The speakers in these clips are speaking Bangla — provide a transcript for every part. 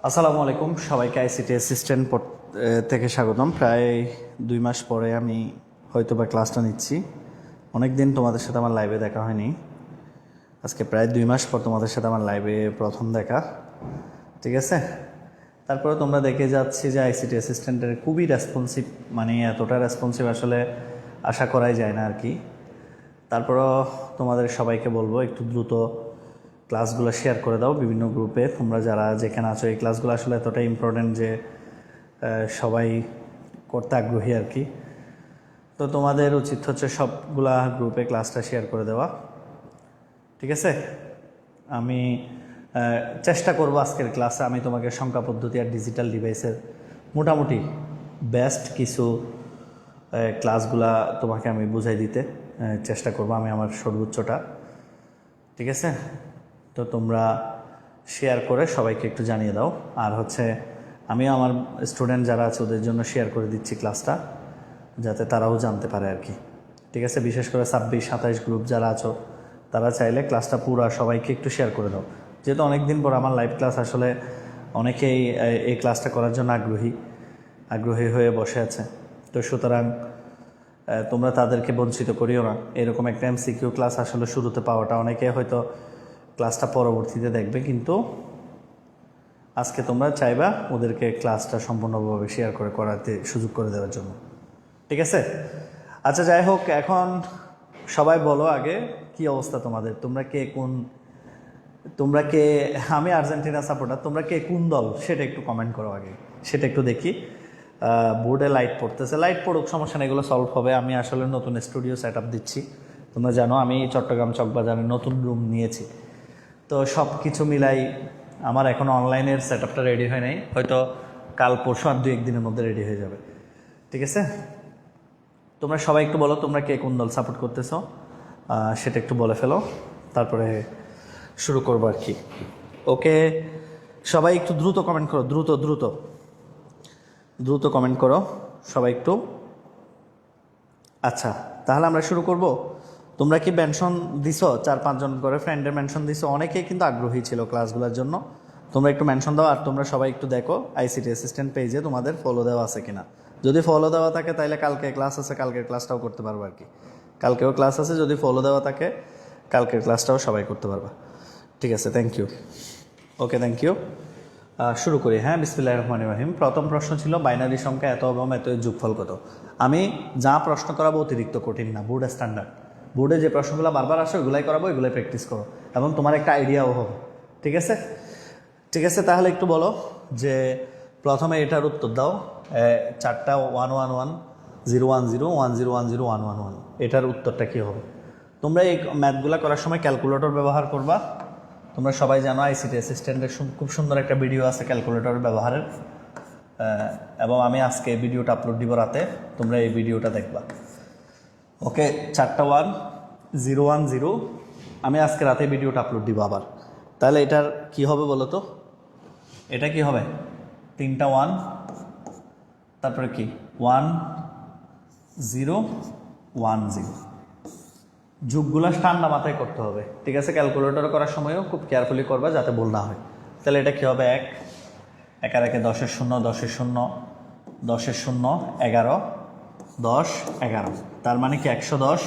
আসসালামু আলাইকুম, সবাইকে আইসিটি অ্যাসিস্ট্যান্ট থেকে স্বাগতম। প্রায় 2 মাস পরে আমি হয়তোবা ক্লাসটা নিচ্ছি। অনেক দিন তোমাদের সাথে আমার লাইভে দেখা হয়নি। আজকে প্রায় 2 মাস পর তোমাদের সাথে আমার লাইভে প্রথম দেখা, ঠিক আছে। তারপরে তোমরা দেখে যাচ্ছি যে আইসিটি অ্যাসিস্ট্যান্টের খুবই রেসপন্সিভ, মানে এতটা রেসপন্সিভ আসলে আশা করাই যায় না আর কি। তারপরও তোমাদের সবাইকে বলবো একটু দ্রুত ক্লাসগুলো শেয়ার করে দাও বিভিন্ন গ্রুপে। তোমরা যারা যেখানে আছো, এই ক্লাসগুলো আসলে এতটাই ইম্পর্টেন্ট যে সবাই করতে আগ্রহী আর কি। তো তোমাদের উচিত হচ্ছে সবগুলা গ্রুপে ক্লাসটা শেয়ার করে দেওয়া, ঠিক আছে। আমি চেষ্টা করব আজকের ক্লাসে আমি তোমাকে সংখ্যা পদ্ধতি আর ডিজিটাল ডিভাইসের মোটামুটি বেস্ট কিছু ক্লাসগুলা তোমাকে আমি বুঝাই দিতে চেষ্টা করব, আমি আমার সর্বোচ্চটা, ঠিক আছে। তো তোমরা শেয়ার করে সবাইকে একটু জানিয়ে দাও। আর হচ্ছে আমিও আমার স্টুডেন্ট যারা আছে ওদের জন্য শেয়ার করে দিচ্ছি ক্লাসটা, যাতে তারাও জানতে পারে আর কি, ঠিক আছে। বিশেষ করে 26-27 গ্রুপ যারা আছো তারা চাইলে ক্লাসটা পুরো সবাইকে একটু শেয়ার করে দাও। যেহেতু অনেক দিন পর আমার লাইভ ক্লাস, আসলে অনেকেই এই ক্লাসটা করার জন্য আগ্রহী হয়ে বসে আছে। তো সুতরাং তোমরা তাদেরকে বঞ্চিত করিও না। এরকম একটা এমসিকিউ ক্লাস আসলে শুরুতে পাওয়াটা, অনেকে হয়তো ক্লাসটা পরবর্তীতে দেখবে, কিন্তু আজকে তোমরা চাইবা ওদেরকে ক্লাসটা সম্পূর্ণভাবে শেয়ার করাতে সুযোগ করে দেওয়ার জন্য, ঠিক আছে। আচ্ছা, যাই হোক, এখন সবাই বলো আগে কি অবস্থা তোমাদের। তোমরা কে আমি আর্জেন্টিনা সাপোর্টার, তোমরা কে কোন দল সেটা একটু কমেন্ট করো আগে, সেটা একটু দেখি। বোর্ডে লাইট পড়তেছে, লাইট পড়ুক, সমস্যা নেই, এগুলো সলভ হবে। আমি আসলে নতুন স্টুডিও সেট আপ দিচ্ছি, তোমরা জানো আমি চট্টগ্রাম চকবাজারে নতুন রুম নিয়েছি। তো সব কিছু মিলাই আমার এখন অনলাইনের সেট আপটা রেডি হয় নাই, হয়তো কাল পরশু আর 2-1 দিনের মধ্যে রেডি হয়ে যাবে, ঠিক আছে। তোমরা সবাই একটু বলো তোমরা কে কোন দল সাপোর্ট করতেছো, সেটা একটু বলে ফেলো, তারপরে শুরু করবো আর কি। ওকে, সবাই একটু দ্রুত কমেন্ট করো, দ্রুত কমেন্ট করো সবাই একটু। আচ্ছা, তাহলে আমরা শুরু করব। তোমরা কি মেনশন দিছো? 4-5 জন করে ফ্রেন্ডের মেনশন দিছো, অনেকেই কিন্তু আগ্রহী ছিল ক্লাসগুলোর জন্য। তোমরা একটু মেনশন দাও, আর তোমরা সবাই একটু দেখো আইসিটি অ্যাসিস্ট্যান্ট পেজে তোমাদের ফলো দেওয়া আছে কিনা। যদি ফলো দেওয়া থাকে তাহলে কালকে ক্লাস আছে, কালকের ক্লাসটাও করতে পারবো আর কি। কালকেও ক্লাস আছে, যদি ফলো দেওয়া থাকে কালকের ক্লাসটাও সবাই করতে পারবা, ঠিক আছে। Thank you. Okay, thank you. শুরু করি। হ্যাঁ, বিসমিল্লাহির রহমানির রহিম। প্রথম প্রশ্ন ছিল বাইনারি সংখ্যা এত এবং এত যোগফল কত। আমি যা প্রশ্ন করাবো অতিরিক্ত কঠিন না, বোর্ড স্ট্যান্ডার্ড। বোর্ডে যে প্রশ্নগুলো বারবার আসে ওইগুলাই করাবো, ওইগুলাই প্র্যাকটিস করো, এবং তোমার একটা আইডিয়াও হবে, ঠিক আছে। ঠিক আছে, তাহলে একটু বলো যে প্রথমে এটার উত্তর দাও। 4টা 111 010 1010 111, এটার উত্তরটা কী হবে? তোমরা এই ম্যাথগুলো করার সময় ক্যালকুলেটর ব্যবহার করবা। তোমরা সবাই জানো আইসিটি অ্যাসিস্ট্যান্টের খুব সুন্দর একটা ভিডিও আছে ক্যালকুলেটর ব্যবহারের, এবং আমি আজকে ভিডিওটা আপলোড দিব রাতে, তোমরা এই ভিডিওটা দেখবা। ওকে, 4টা 1010, আমি আজকে রাতে ভিডিওটা আপলোড দিব আবার। তাহলে এটার কি হবে বলো তো? এটা কি হবে? 3টা 1, তারপরে কি 1010, যুগগুলো ঠান্ডা মাথায় করতে হবে, ঠিক আছে। ক্যালকুলেটর করার সময়ও খুব কেয়ারফুলি করবা যাতে ভুল না হয়। তাহলে এটা কী হবে? 1 একের একে 10-এর 0 10-এর 0 10-এর 0 11 10 11, তার মানে কি 110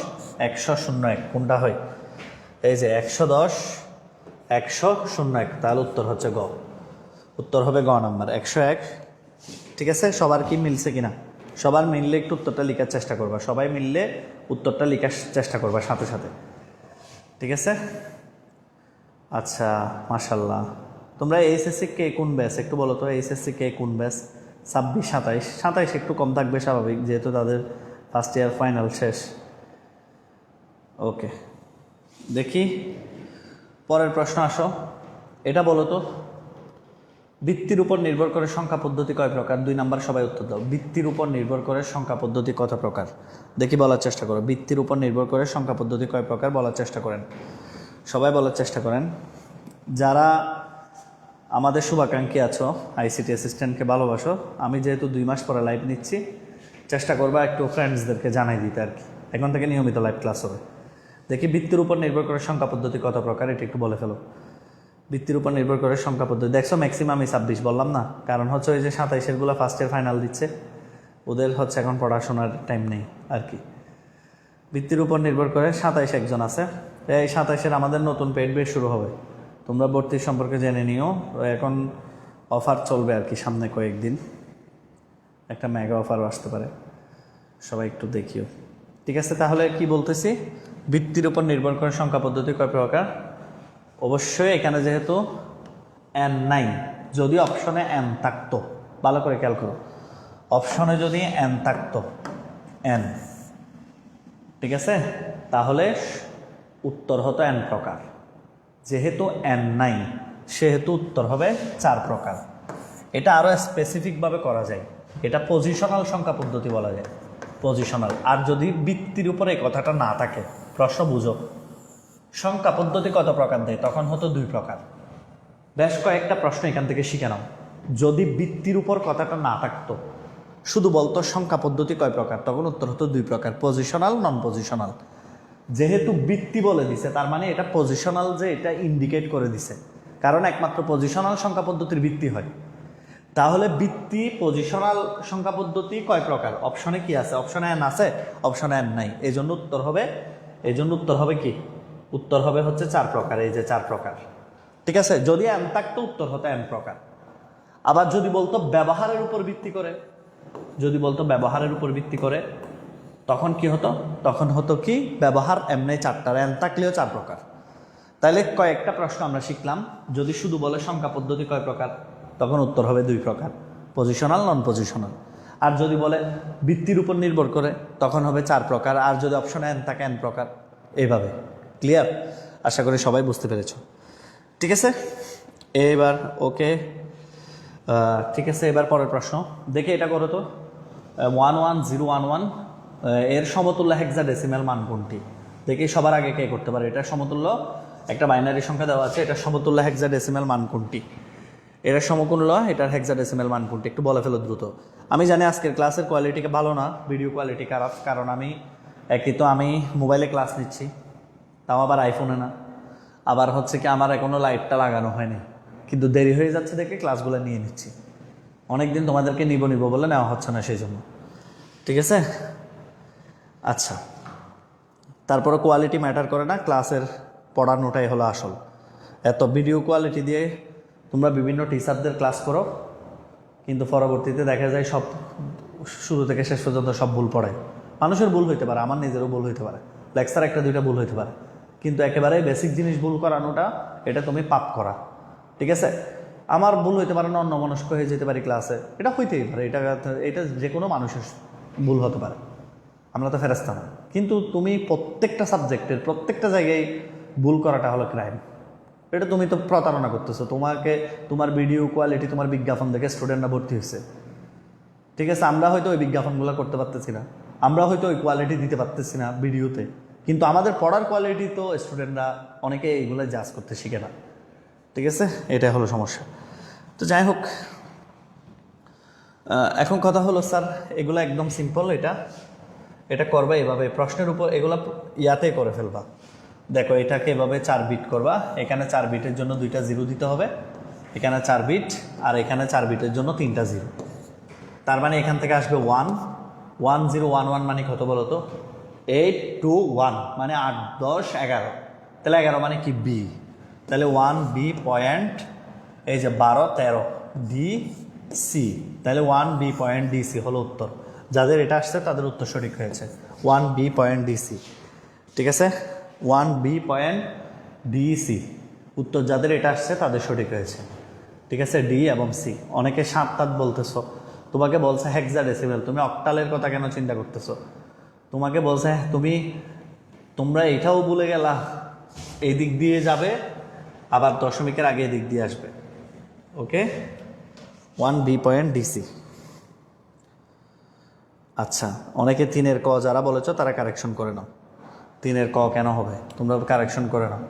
100 01, কোনটা হয়? এই যে 110 100 01, তাহলে উত্তর হচ্ছে গ। উত্তর হবে গ নাম্বার 101, ঠিক আছে। সবার কি মিলছে কিনা? সবার মিললে একটু উত্তরটা লেখার চেষ্টা করবা, সবাই মিললে উত্তরটা লেখার চেষ্টা করবা সাথে সাথে, ঠিক আছে। আচ্ছা, মাশাল্লাহ। তোমরা এইচএসসি কে কোন ব্যাচ একটু বলো তো, এইচএসসি কে কোন ব্যাচ? 26-27 একটু কম থাকবে স্বাভাবিক, যেহেতু তাদের ফার্স্ট ইয়ার ফাইনাল শেষ। ওকে, দেখি পরের প্রশ্ন আসো। এটা বলো তো, বৃত্তির উপর নির্ভর করে সংখ্যা পদ্ধতি কয় প্রকার? 2 নাম্বার সবাই উত্তর দাও। বৃত্তির উপর নির্ভর করে সংখ্যা পদ্ধতি কত প্রকার? দেখি বলার চেষ্টা করো। বৃত্তির উপর নির্ভর করে সংখ্যা পদ্ধতি কয় প্রকার বলার চেষ্টা করেন, সবাই বলার চেষ্টা করেন। যারা আমাদের শুভাকাঙ্ক্ষী আছো, আইসিটি অ্যাসিস্ট্যান্টকে ভালোবাসো, আমি যেহেতু 2 মাস পরে লাইভ নিচ্ছি, চেষ্টা করবা একটু ফ্রেন্ডসদেরকে জানাই দিতে আর কি। এখন থেকে নিয়মিত লাইভ ক্লাস হবে। দেখি বৃত্তির উপর নির্ভর করে সংখ্যা পদ্ধতি কত প্রকার, এটা একটু বলে ফেলো। ভিত্তির উপর নির্ভর করে সংখ্যা পদ্ধতি। দেখছো ম্যাক্সিমামই 26 বললাম না, কারণ হচ্ছে ওই যে 27-এর গুলো ফার্স্টের ফাইনাল দিচ্ছে, ওদের হচ্ছে এখন পড়াশোনার টাইম নেই আর কি। ভিত্তির উপর নির্ভর করে 27 একজন আছে। এই 27-এর আমাদের নতুন পেইড ব্যাচ শুরু হবে, তোমরা ভর্তির সম্পর্কে জেনে নিও। এখন অফার চলবে আর কি, সামনে কয়েকদিন একটা মেগা অফারও আসতে পারে, সবাই একটু দেখিও। ঠিক আছে, তাহলে কি বলতেছি, ভিত্তির উপর নির্ভর করে সংখ্যা পদ্ধতি কয় প্রকার? অবশ্যই এখানে যেহেতু n নাই, যদি অপশনে n থাকতো, ভালো করে খেয়াল করো, অপশনে যদি n থাকতো n, ঠিক আছে, তাহলে উত্তর হতো n প্রকার। যেহেতু n নাই সেহেতু উত্তর হবে 4 প্রকার। এটা আরও স্পেসিফিকভাবে করা যায়, এটা পজিশনাল সংখ্যা পদ্ধতি বলা যায়, পজিশনাল। আর যদি ভিত্তির উপরে এই কথাটা না থাকে, প্রশ্ন বুঝো, সংখ্যা পদ্ধতি কত প্রকার দেয়, তখন হতো 2 প্রকার। বেশ কয়েকটা প্রশ্ন এখান থেকে শিখে নাও। যদি ভিত্তির উপর কথাটা না থাকতো, শুধু বলতো সংখ্যা পদ্ধতি কয় প্রকার, তখন উত্তর হতো 2 প্রকার, পজিশনাল, নন পজিশনাল। যেহেতু ভিত্তি বলে দিছে, তার মানে এটা পজিশনাল, যে এটা ইন্ডিকেট করে দিছে, কারণ একমাত্র পজিশনাল সংখ্যা পদ্ধতির ভিত্তি হয়। তাহলে ভিত্তি পজিশনাল সংখ্যা পদ্ধতি কয় প্রকার? অপশনে কি আছে? অপশনে n আছে, অপশনে n নাই, এই জন্য উত্তর হবে কি? উত্তর হবে হচ্ছে 4 প্রকার। এই যে 4 প্রকার, ঠিক আছে। যদি n থাকতো উত্তর হতো n প্রকার। আবার যদি বলতো ব্যবহারের উপর ভিত্তি করে, তখন কি হতো? তখন হতো কি, ব্যবহার এমনি 4টা, n থাকলেও 4 প্রকার। তাহলে কয়েকটা প্রশ্ন আমরা শিখলাম। যদি শুধু বলে সংখ্যা পদ্ধতি কয় প্রকার, তখন উত্তর হবে 2 প্রকার, পজিশনাল, নন পজিশনাল। আর যদি বলে ভিত্তির উপর নির্ভর করে, তখন হবে 4 প্রকার। আর যদি অপশনে n থাকে n প্রকার। এইভাবে ক্লিয়ার? আশা করি সবাই বুঝতে পেরেছ। ঠিক আছে, এবার ওকে, ঠিক আছে। এবার পরের প্রশ্ন দেখে, এটা করো তো, 11011 এর সমতুল্য হেক্সাডেসিমাল মান কোনটি? দেখি সবার আগে কে করতে পারে। এটা সমতুল্য, একটা বাইনারি সংখ্যা দেওয়া আছে, এটা সমতুল্য হেক্সাডেসিমাল মান কোনটি? এটার সমতুল্য, এটার হেক্সাডেসিমাল মান কোনটি? একটু বলে ফেলো দ্রুত। আমি জানি আজকের ক্লাসের কোয়ালিটিকে ভালো না, ভিডিও কোয়ালিটি খারাপ, কারণ আমি আমি মোবাইলে ক্লাস নিচ্ছি, তাও আবার আইফোনে না। আবার হচ্ছে কি, আমার এখনো লাইটটা লাগানো হয়নি, কিন্তু দেরি হয়ে যাচ্ছে দেখে ক্লাসগুলো নিয়ে নিচ্ছি। অনেকদিন তোমাদেরকে নিব বলে নেওয়া হচ্ছে না, সেই জন্য। ঠিক আছে, আচ্ছা। তারপরে কোয়ালিটি ম্যাটার করে না, ক্লাসের পড়ানোটাই হলো আসল। এত ভিডিও কোয়ালিটি দিয়ে তোমরা বিভিন্ন টিচারদের ক্লাস করো, কিন্তু পরবর্তীতে দেখা যায় সব শুরু থেকে শেষ পর্যন্ত সব ভুল পড়ে। মানুষের ভুল হইতে পারে, আমার নিজেরও ভুল হইতে পারে, লেকচার 1-2টা ভুল হইতে পারে, কিন্তু একেবারে বেসিক জিনিস ভুল করানোটা, এটা তুমি পাপ করা। ঠিক আছে, আমার ভুল হইতে পারে না, অন্যমনস্ক হয়ে যেতে পারি ক্লাসে, এটা হইতেই পারে, এটা যে কোনো মানুষের ভুল হতে পারে, আমরা তো ফেরেশতা না। কিন্তু তুমি প্রত্যেকটা সাবজেক্টের প্রত্যেকটা জায়গায় ভুল করাটা হলো ক্রাইম। এটা তুমি তো প্রতারণা করতেছো। তোমার ভিডিও কোয়ালিটি, তোমার বিজ্ঞাপন দেখে স্টুডেন্টরা ভর্তি হয়েছে। ঠিক আছে, আমরা হয়তো ওই বিজ্ঞাপনগুলো করতে পারতেছি না, আমরা হয়তো ওই কোয়ালিটি দিতে পারতেছি না ভিডিওতে, কিন্তু আমাদের পড়ার কোয়ালিটি তো স্টুডেন্টরা অনেকে এইগুলো জাজ করতে শিখে না। ঠিক আছে, এটাই হলো সমস্যা। তো যাই হোক, এখন কথা হলো স্যার, এগুলো একদম সিম্পল, এটা করবা এভাবে, প্রশ্নের উপর এগুলো ইয়াতে করে ফেলবা। দেখো, এটাকে এভাবে 4 বিট করবা, এখানে 4 বিটের জন্য 2টা 0 দিতে হবে, এখানে 4 বিট, আর এখানে 4 বিটের জন্য 3টা 0। তার মানে এখান থেকে আসবে 1, 1 0 1 1 মানে কত বলো তো? 8 2 1 মানে 8 10 11, তাহলে 11 মানে কি? বি। তাহলে 1 বি পয়েন্ট, এই যে 12 13 ডি সি, তাহলে 1 বি পয়েন্ট ডি সি হলো উত্তর। যাদের এটা আসছে তাদের উত্তর সঠিক হয়েছে, 1 বি পয়েন্ট ডি সি। ঠিক আছে, 1 বি পয়েন্ট ডি সি, উত্তর যাদের এটা আসছে তাদের সঠিক হয়েছে। ঠিক আছে, ডি এবং সি। অনেকে 7-7 বলতেছো, তোমাকে বলছে হেক্সাডেসিমাল, তুমি অক্টালের কথা কেন চিন্তা করতেছো? তোমাকে বলছে, তোমরা এটাও ভুলে গেলা, এই দিক দিয়ে যাবে, আবার দশমিকের আগে এদিক দিয়ে আসবে। ওকে, 1 বি পয়েন্ট ডিসি। আচ্ছা, অনেকে 3-এর ক যারা বলেছো তারা কারেকশন করে নাও। 3-এর ক কেন হবে, তোমরা কারেকশন করে নাও।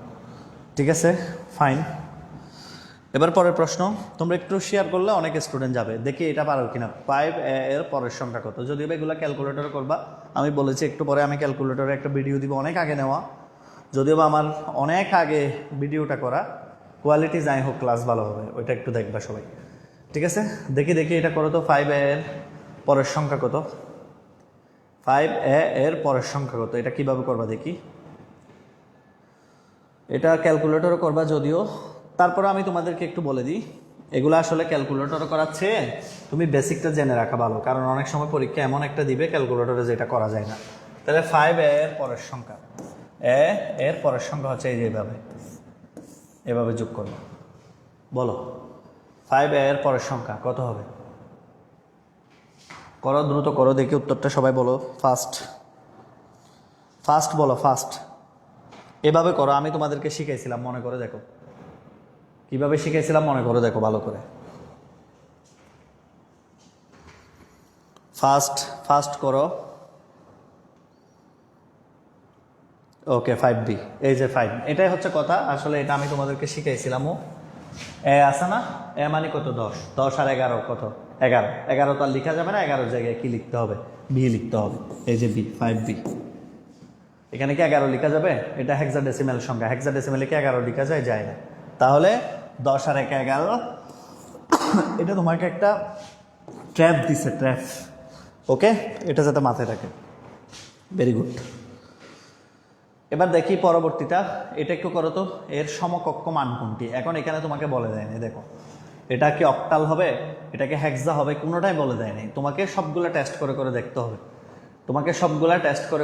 ঠিক আছে, ফাইন। এবার পরের প্রশ্ন, তোমরা একটু শেয়ার করলে অনেক স্টুডেন্ট যাবে। দেখি এটা পারো কিনা। 5 এর পরের সংখ্যা কত? যদিও এগুলো ক্যালকুলেটরে করবা, আমি বলেছি একটু পরে আমি ক্যালকুলেটরে একটা ভিডিও দিব, অনেক আগে নেওয়া, যদিও আমার অনেক আগে ভিডিওটা করা, কোয়ালিটি যাই হোক ক্লাস ভালো হবে, ওইটা একটু দেখবা সবাই। ঠিক আছে, দেখি এটা করো তো। 5a এর পরের সংখ্যা কত? 5a এর পরের সংখ্যা কত? এটা কিভাবে করবা দেখি। এটা ক্যালকুলেটরও করবা যদিও, তারপরে আমি তোমাদেরকে একটু বলে দিই, এগুলো আসলে ক্যালকুলেটরে করাচ্ছে তুমি বেসিকটা জেনে রাখা ভালো, কারণ অনেক সময় পরীক্ষা এমন একটা দিবে ক্যালকুলেটরে যেটা করা যায় না। তাহলে 5a এর পরের সংখ্যা, a এর পরের সংখ্যা হচ্ছে এই যে এভাবে যোগ করবো। বলো 5a এর পরের সংখ্যা কত হবে? করো, দ্রুত করো, দেখি উত্তরটা সবাই বলো। ফাস্ট বলো, ফাস্ট। এভাবে করো, আমি তোমাদেরকে শিখাইছিলাম, মনে করে দেখো কিভাবে শিখাইছিলাম, মনে করে দেখো ভালো করে। ফাস্ট করো। ওকে, 5b, এই যে 5, এটাই হচ্ছে কথা। আসলে এটা আমি তোমাদেরকে শিখাইছিলামও। এ আছে না, এ মানে কত? 10 আর 11 কত? 11 তো আর লিখা যাবে না, 11 জায়গায় কি লিখতে হবে? বি লিখতে হবে। এই যে বি, 5b। এখানে কি 11 লিখা যাবে? এটা হেক্সাডেসিমাল সংখ্যা, হেক্সাডেসিমালে কি 11 লিখা যায় না। তাহলে 10 আর 1 11। এটা তোমাকে একটা ট্র্যাপ দিছে, ট্র্যাপ। ওকে, এটা যাতে মাথায় থাকে। Very good. এবার দেখি পরবর্তীটা, এটা একটু করো তো। এর সমকক্ষ মান কোনটি? এখন এখানে তোমাকে বলে দেয়নি, দেখো এটা কি অক্টাল হবে, এটা কি হেক্সা হবে, কোনোটাই বলে দেয়নি। তোমাকে সবগুলা টেস্ট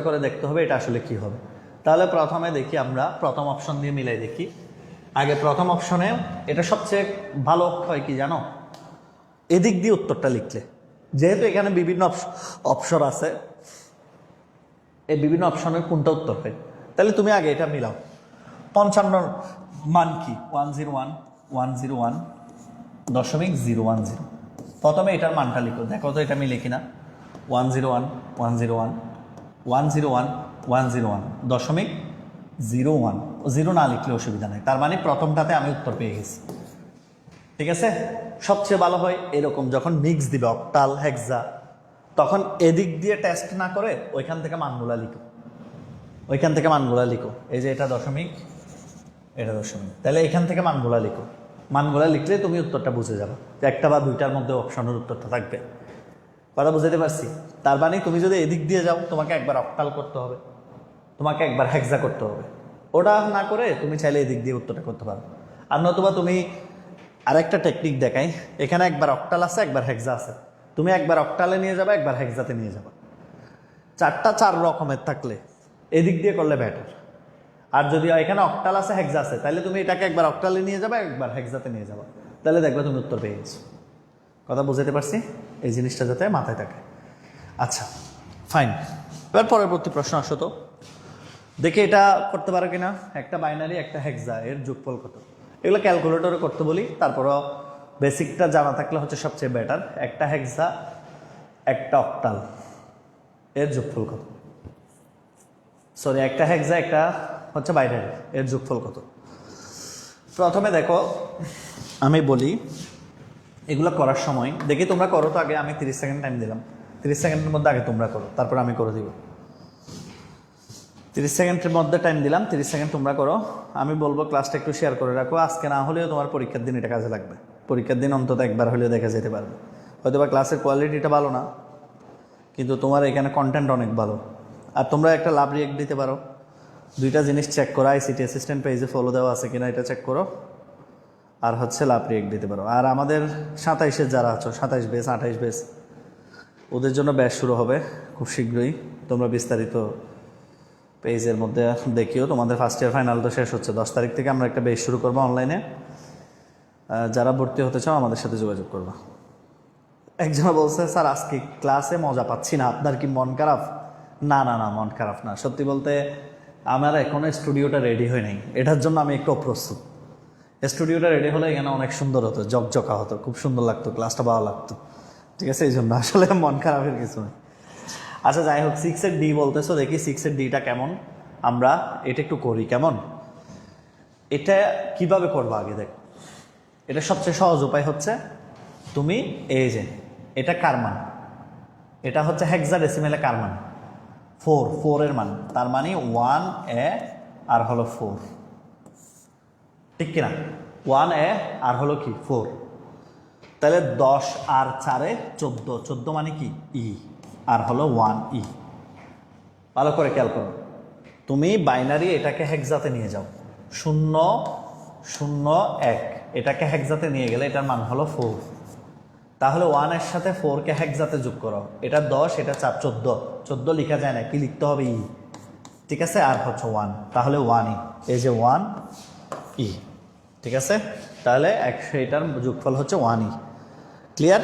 করে দেখতে হবে, এটা আসলে কি হবে। তাহলে প্রথমে দেখি আমরা প্রথম অপশন দিয়ে মিলাই দেখি। আগে প্রথম অপশনে এটা সবচেয়ে ভালো হয় কি জানো? এদিক দিয়ে উত্তরটা লিখলে, যেহেতু এখানে বিভিন্ন অপশন আছে, এই বিভিন্ন অপশনের কোনটা উত্তর হয়, তাহলে তুমি আগে এটা মিলাও। 55 মান কি? 101.010। প্রথমে এটার মানটা লিখো, দেখো তো এটা মিলে কিনা। 101.101 জিরো না লিখলে অসুবিধা নেই, তার মানে প্রথমটাতে আমি উত্তর পেয়ে গেছি। ঠিক আছে, সবচেয়ে ভালো হয় এরকম, যখন মিক্স দিবে অক্টাল হেক্সা, তখন এদিক দিয়ে টেস্ট না করে ওইখান থেকে মানগুলা লিখো। এই যে এটা দশমিক, তাহলে এখান থেকে মানগুলা লিখলে তুমি উত্তরটা বুঝে যাবে। একটা বা দুইটার মধ্যে অপশনের উত্তরটা থাকবে। কথা বুঝাতে পারছি? তার মানে তুমি যদি এদিক দিয়ে যাও, তোমাকে একবার অক্টাল করতে হবে, তোমাকে একবার হেক্সা করতে হবে। ওটা না করে তুমি চাইলে এদিক দিয়ে উত্তরটা করতে পারো। আর নতুবা তুমি আরেকটা টেকনিক দেখাই, এখানে একবার অক্টাল আছে, একবার হেক্সা আছে, তুমি একবার অক্টালে নিয়ে যাবে, একবার হেক্সাতে নিয়ে যাবে। 4 রকমের থাকলে এদিক দিয়ে করলে বেটার। আর যদি এখানে অক্টাল আছে, হেক্সা আছে, তাহলে তুমি এটাকে একবার অক্টালে নিয়ে যাবে, একবার হেক্সাতে নিয়ে যাবে, তাহলে দেখবে তুমি উত্তর পেয়ে গেছো। কথা বুঝাতে পারছি? এই জিনিসটা যাতে মাথায় থাকে। আচ্ছা, ফাইন। এবার পরবর্তী প্রশ্ন আসো তো, দেখে এটা করতে পারো কিনা। একটা বাইনারি, একটা হেক্সা, এর যোগফল কত? এগুলো ক্যালকুলেটরে করতে বলি, তারপরও বেসিকটা জানা থাকলে হচ্ছে সবচেয়ে বেটার। একটা হেক্সা, একটা অক্টাল, এর যোগফল কত? সরি, একটা হেক্সা, একটা হচ্ছে বাইনারি, এর যোগফল কত? প্রথমে দেখো, আমি বলি এগুলো করার সময় দেখি তোমরা করো তো। আগে আমি 30 সেকেন্ড টাইম দিলাম, 30 সেকেন্ডের মধ্যে আগে তোমরা করো, তারপর আমি করে দিব। 30 সেকেন্ডের মধ্যে টাইম দিলাম, 30 সেকেন্ড তোমরা করো। আমি বলবো ক্লাসটা একটু শেয়ার করে রাখো, আজকে না হলেও তোমার পরীক্ষার দিন এটা কাজে লাগবে। পরীক্ষার দিন অন্তত একবার হলেও দেখা যেতে পারবে। হয়তো বা ক্লাসের কোয়ালিটিটা ভালো না, কিন্তু তোমার এখানে কন্টেন্ট অনেক ভালো। আর তোমরা একটা লাভ রিয়েক্ট দিতে পারো। দুইটা জিনিস চেক করো, আইসিটি অ্যাসিস্ট্যান্ট পেজে ফলো দেওয়া আছে কিনা এটা চেক করো, আর হচ্ছে লাভ রিয়েক্ট দিতে পারো। আর আমাদের 27-এর যারা আছো, 27 বেস 28 বেস, ওদের জন্য ব্যাচ শুরু হবে খুব শীঘ্রই। তোমরা বিস্তারিত পেজের মধ্যে দেখিও। তোমাদের ফার্স্ট ইয়ার ফাইনাল তো শেষ হচ্ছে, 10 তারিখ থেকে আমরা একটা ব্যাচ শুরু করবো অনলাইনে। যারা ভর্তি হতে চাও আমাদের সাথে যোগাযোগ করবো। একজন বলছে, স্যার আজকে ক্লাসে মজা পাচ্ছি না, আপনার কি মন খারাপ? না, মন খারাপ না। সত্যি বলতে আমার এখনো স্টুডিওটা রেডি হয় নাই, এটার জন্য আমি একটু অপ্রস্তুত। স্টুডিওটা রেডি হলে এখানে অনেক সুন্দর হতো, জকজকা হতো, খুব সুন্দর লাগতো, ক্লাসটা ভালো লাগতো। ঠিক আছে, এই জন্য আসলে মন খারাপের কিছু নেই। আচ্ছা, যাই হোক, 6-এর ডি বলতেছো, দেখি 6-এর ডিটা কেমন। আমরা এটা একটু করি কেমন। এটা কিভাবে করবো আগে দেখো। এটা সবচেয়ে সহজ উপায় হচ্ছে, তুমি এই যে এটা কার মান, এটা হচ্ছে হেক্সাডেসিমেলে কার মান? 4 এর মান, তার মানে 1a আর হলো 4, ঠিক কিনা? 1a আর হলো কি 4, তাহলে 10 আর 4-এ 14, 14 মানে কি ই, আর হলো 1e। ভালো করে খেয়াল করো, তুমি বাইনারি এটাকে হেক্সাতে নিয়ে যাও, 0 0 1, এটাকে হেক্সাতে নিয়ে গেলে এটার মান হলো 4। তাহলে 1 এর সাথে 4কে হেক্সাতে যোগ করো, এটা 10, এটা 4, 14, 14 লেখা যায় না, কি লিখতে হবে ই, ঠিক আছে, আর হচ্ছে 1, তাহলে 1e, এই যে 1e, ঠিক আছে, তাহলে এটার যোগফল হচ্ছে 1e। ক্লিয়ার?